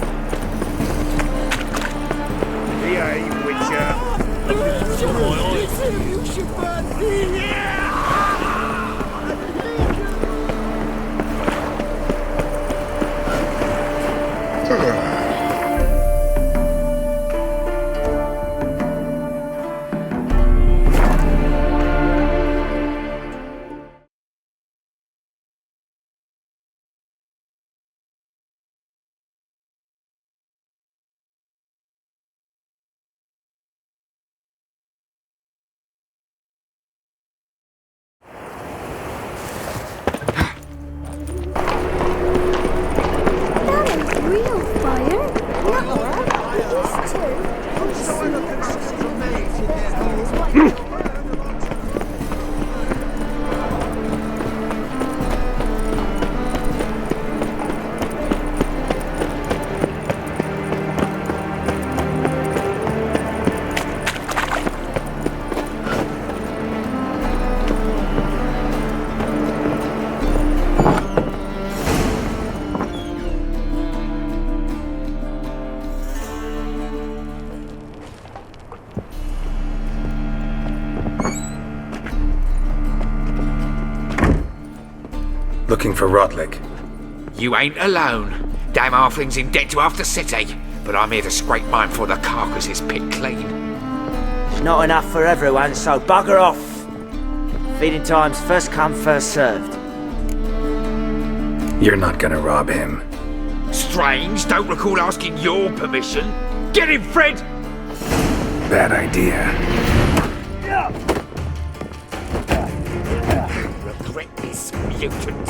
Looking for Rotlick. You ain't alone. Damn halfling's in debt to half the city, but I'm here to scrape mine before the carcass is picked clean. It's not enough for everyone, so bugger off. Feeding time's first come, first served. You're not gonna rob him. Strange, don't recall asking your permission. Get him, Fred! Bad idea. Regret this, mutant.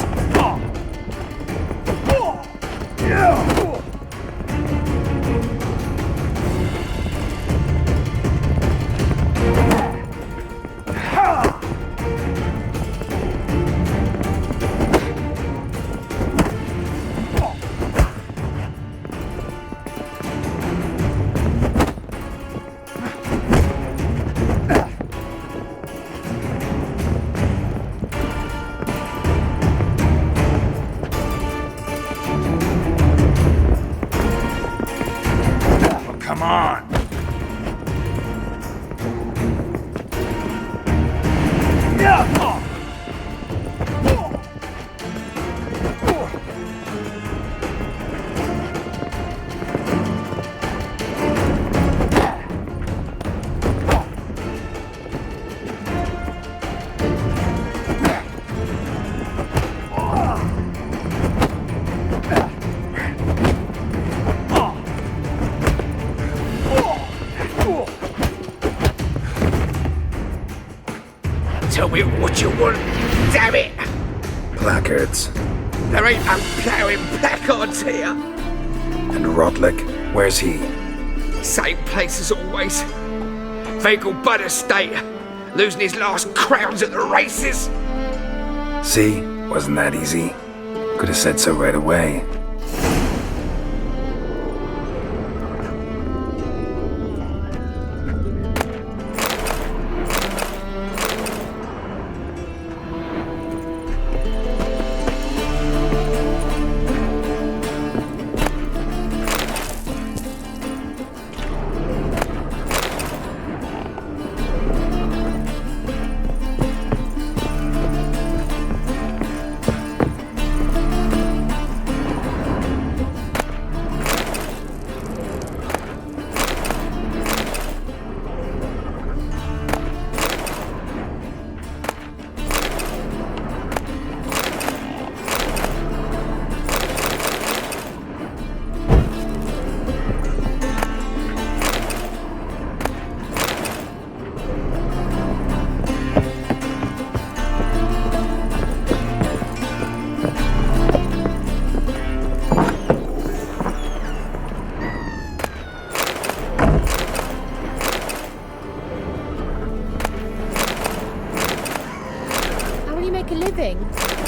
What you want? Damn it! Placards. There ain't no ploughing placards here. And Rotlick, where's he? Same place as always. Vegal Bud Estate. Losing his last crowns at the races. See? Wasn't that easy? Could have said so right away.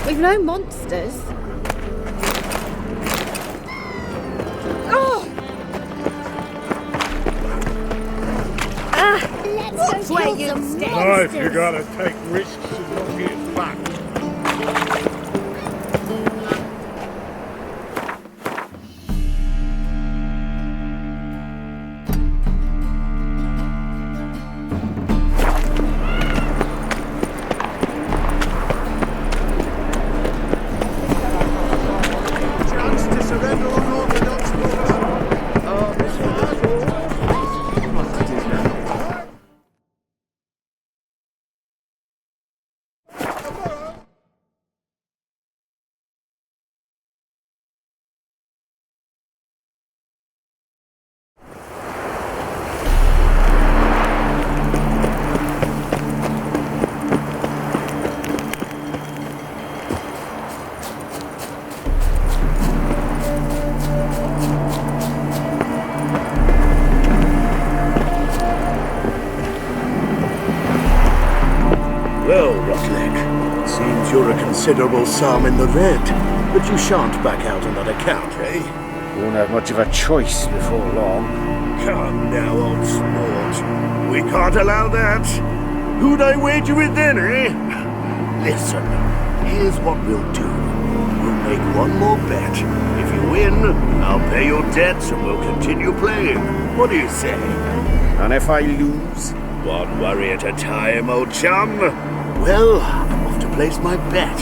We've no monsters. Oh! Let's go where kill you some stand. monsters. You gotta take risks and not get back. Well, Rotlick, seems you're a considerable sum in the red, but you shan't back out on that account, eh? Won't have much of a choice before long. Come now, old sport. We can't allow that. Who'd I wager with then, eh? Listen, here's what we'll do. We'll make one more bet. If you win, I'll pay your debts and we'll continue playing. What do you say? And if I lose? One worry at a time, old chum. Well, I'm off to place my bet.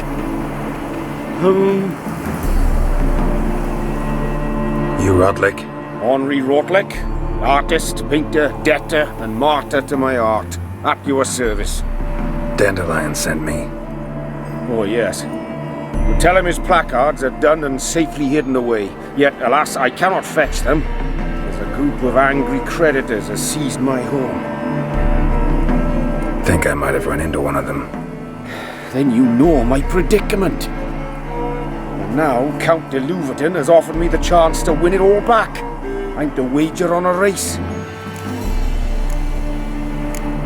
You Rotlick? Henri Rotlick, artist, painter, debtor, and martyr to my art. At your service. Dandelion sent me. Oh, yes. You tell him his placards are done and safely hidden away. Yet, alas, I cannot fetch them, as a group of angry creditors has seized my home. Think I might have run into one of them. Then you know my predicament. And now Count de Louverton has offered me the chance to win it all back. I'm to wager on a race.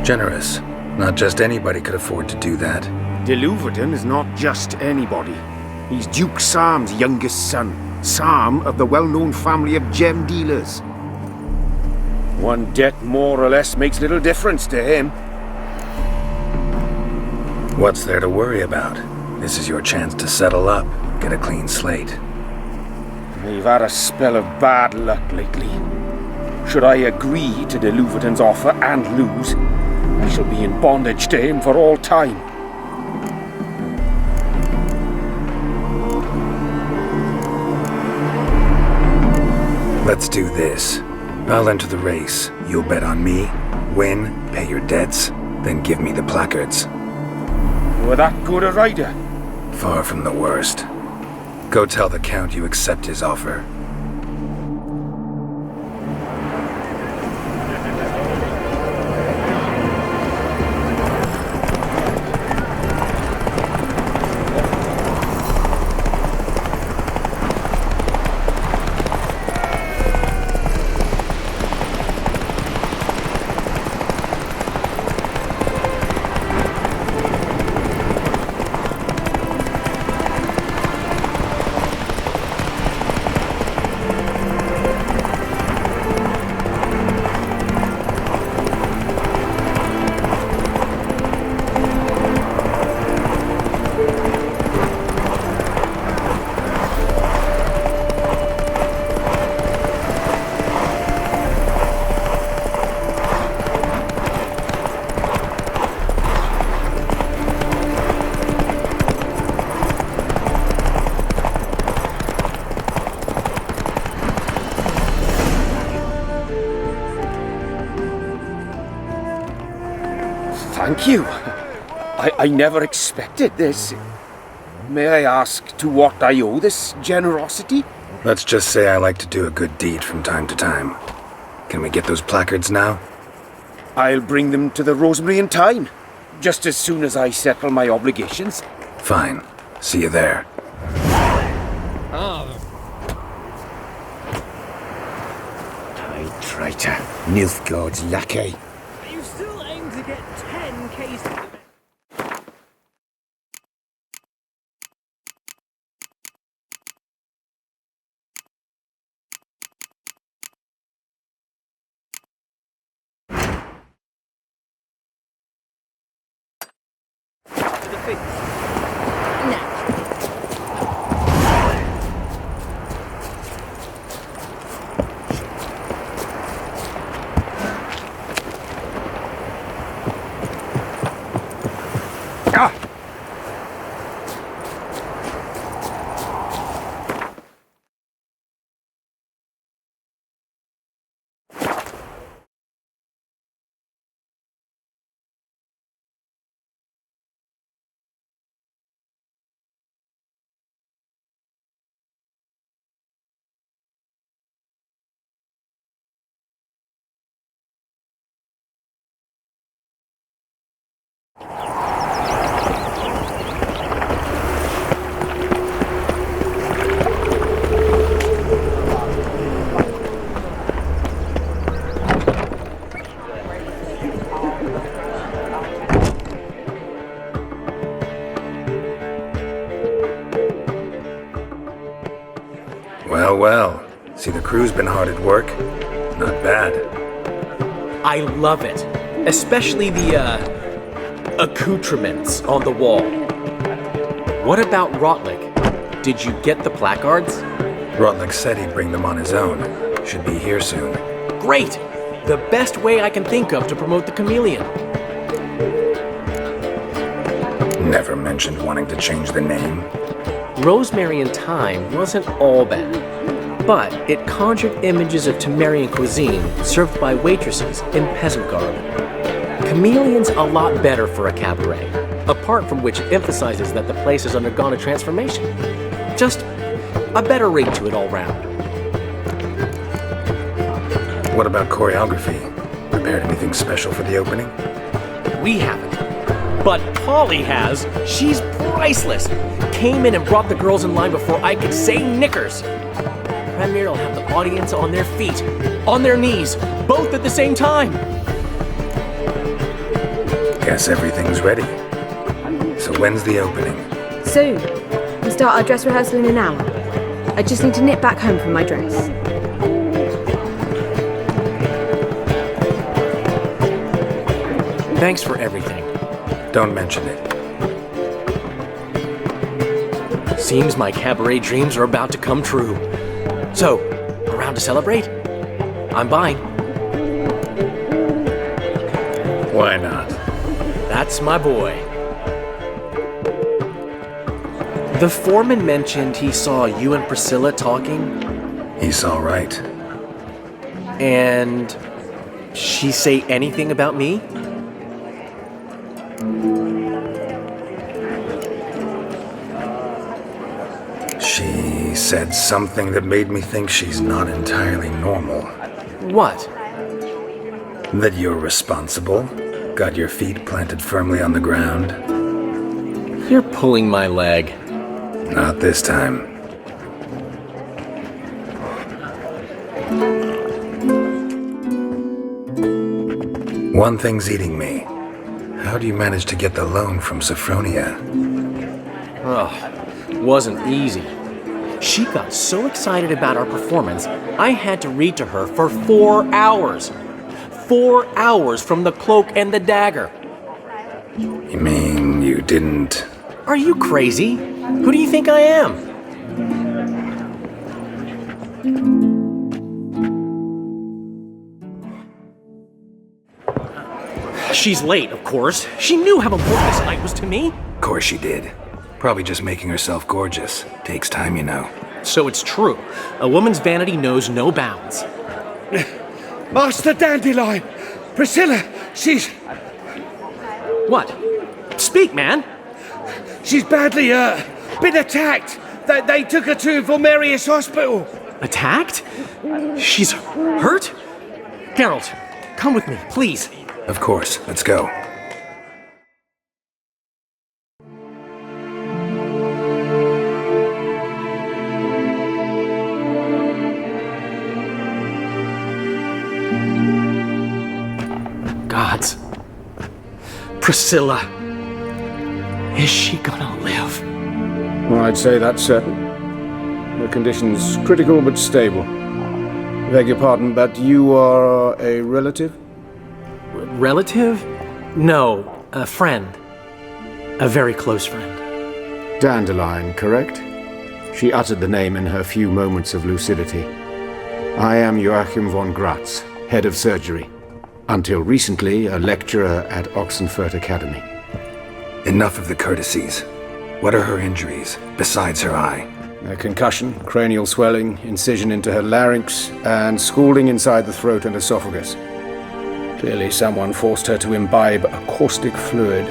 Generous. Not just anybody could afford to do that. De Louverton is not just anybody. He's Duke Sam's youngest son. Sam of the well-known family of gem dealers. One debt more or less makes little difference to him. What's there to worry about? This is your chance to settle up, get a clean slate. We've had a spell of bad luck lately. Should I agree to de Louverton's offer and lose, I shall be in bondage to him for all time. Let's do this. I'll enter the race. You'll bet on me, win, pay your debts, then give me the placards. You're that good a rider? Far from the worst. Go tell the Count you accept his offer. Thank you. I never expected this. May I ask to what I owe this generosity? Let's just say I like to do a good deed from time to time. Can we get those placards now? I'll bring them to the Rosemary in time, just as soon as I settle my obligations. Fine. See you there. Traitor, Nilfgaard's lackey. You still aim to get 10 cases. Well. See, the crew's been hard at work. Not bad. I love it. Especially the, accoutrements on the wall. What about Rotlick? Did you get the placards? Rotlick said he'd bring them on his own. Should be here soon. Great! The best way I can think of to promote the chameleon. Never mentioned wanting to change the name. Rosemary in Time wasn't all bad, but it conjured images of Temerian cuisine served by waitresses in peasant garb. Chameleon's a lot better for a cabaret, apart from which it emphasizes that the place has undergone a transformation. Just a better ring to it all round. What about choreography? Prepared anything special for the opening? We haven't. But Polly has. She's priceless. Came in and brought the girls in line before I could say knickers. Premier will have the audience on their feet, on their knees, both at the same time. Guess everything's ready. So when's the opening? Soon. We start our dress rehearsal in an hour. I just need to nip back home for my dress. Thanks for everything. Don't mention it. Seems my cabaret dreams are about to come true. So, around to celebrate? I'm buying. Why not? That's my boy. The foreman mentioned he saw you and Priscilla talking. He's all right. And she say anything about me? She said something that made me think she's not entirely normal. What? That you're responsible, got your feet planted firmly on the ground. You're pulling my leg. Not this time. One thing's eating me. How do you manage to get the loan from Sophronia? Ugh, wasn't easy. She got so excited about our performance, I had to read to her for 4 hours. 4 hours from the Cloak and the Dagger. You mean you didn't... Are you crazy? Who do you think I am? She's late, of course. She knew how important this night was to me. Of course she did. Probably just making herself gorgeous. Takes time, you know. So it's true. A woman's vanity knows no bounds. Master Dandelion! Priscilla, she's... What? Speak, man! She's badly hurt. Been attacked. They took her to Volmerius Hospital. Attacked? She's hurt? Geralt, come with me, please. Of course. Let's go. Gods. Priscilla. Is she gonna live? Well, I'd say that's certain. Her condition's critical but stable. Beg your pardon, but you are a relative? Relative? No, a friend. A very close friend. Dandelion, correct? She uttered the name in her few moments of lucidity. I am Joachim von Gratz, head of surgery. Until recently, a lecturer at Oxenfurt Academy. Enough of the courtesies. What are her injuries, besides her eye? A concussion, cranial swelling, incision into her larynx, and scalding inside the throat and esophagus. Clearly someone forced her to imbibe a caustic fluid.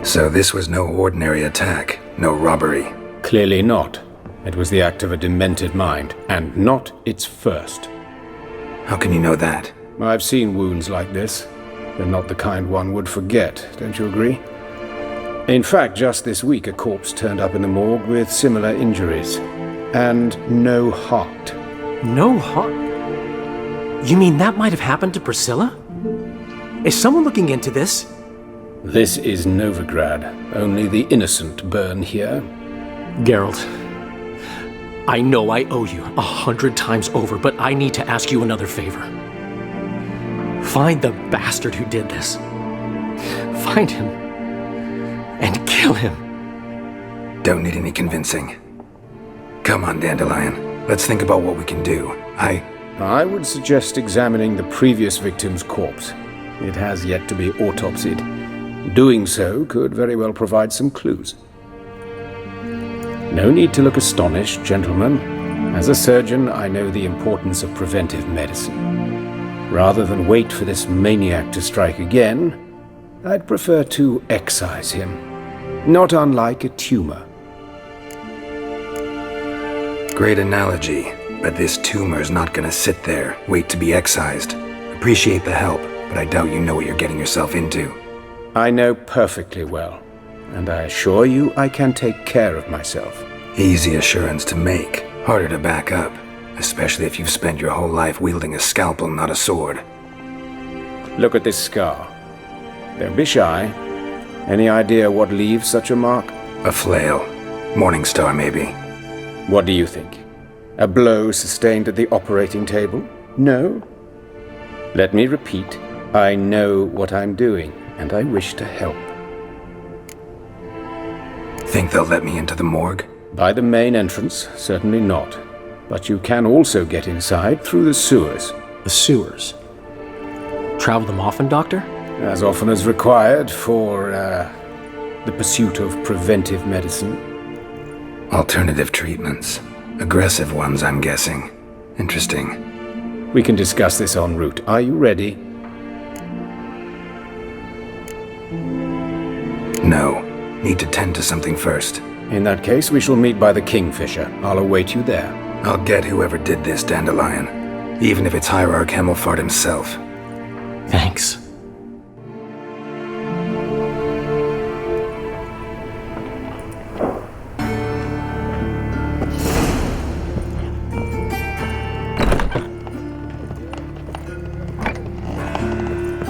So this was no ordinary attack, no robbery. Clearly not. It was the act of a demented mind, and not its first. How can you know that? I've seen wounds like this. They're not the kind one would forget, don't you agree? In fact, just this week a corpse turned up in the morgue with similar injuries. And no heart. No heart? You mean that might have happened to Priscilla? Is someone looking into this? This is Novigrad. Only the innocent burn here. Geralt, I know I owe you 100 times over, but I need to ask you another favor. Find the bastard who did this. Find him. And kill him. Don't need any convincing. Come on, Dandelion. Let's think about what we can do. I would suggest examining the previous victim's corpse. It has yet to be autopsied. Doing so could very well provide some clues. No need to look astonished, gentlemen. As a surgeon, I know the importance of preventive medicine. Rather than wait for this maniac to strike again, I'd prefer to excise him. Not unlike a tumor. Great analogy, but this tumor's not gonna sit there, wait to be excised. Appreciate the help, but I doubt you know what you're getting yourself into. I know perfectly well, and I assure you I can take care of myself. Easy assurance to make, harder to back up, especially if you've spent your whole life wielding a scalpel, not a sword. Look at this scar. Don't be shy. Any idea what leaves such a mark? A flail. Morningstar, maybe. What do you think? A blow sustained at the operating table? No? Let me repeat. I know what I'm doing, and I wish to help. Think they'll let me into the morgue? By the main entrance, certainly not. But you can also get inside through the sewers. The sewers? Travel them often, Doctor? As often as required for, the pursuit of preventive medicine. Alternative treatments. Aggressive ones, I'm guessing. Interesting. We can discuss this en route. Are you ready? No. Need to tend to something first. In that case, we shall meet by the Kingfisher. I'll await you there. I'll get whoever did this, Dandelion. Even if it's Hierarch Hemmelfart himself. Thanks.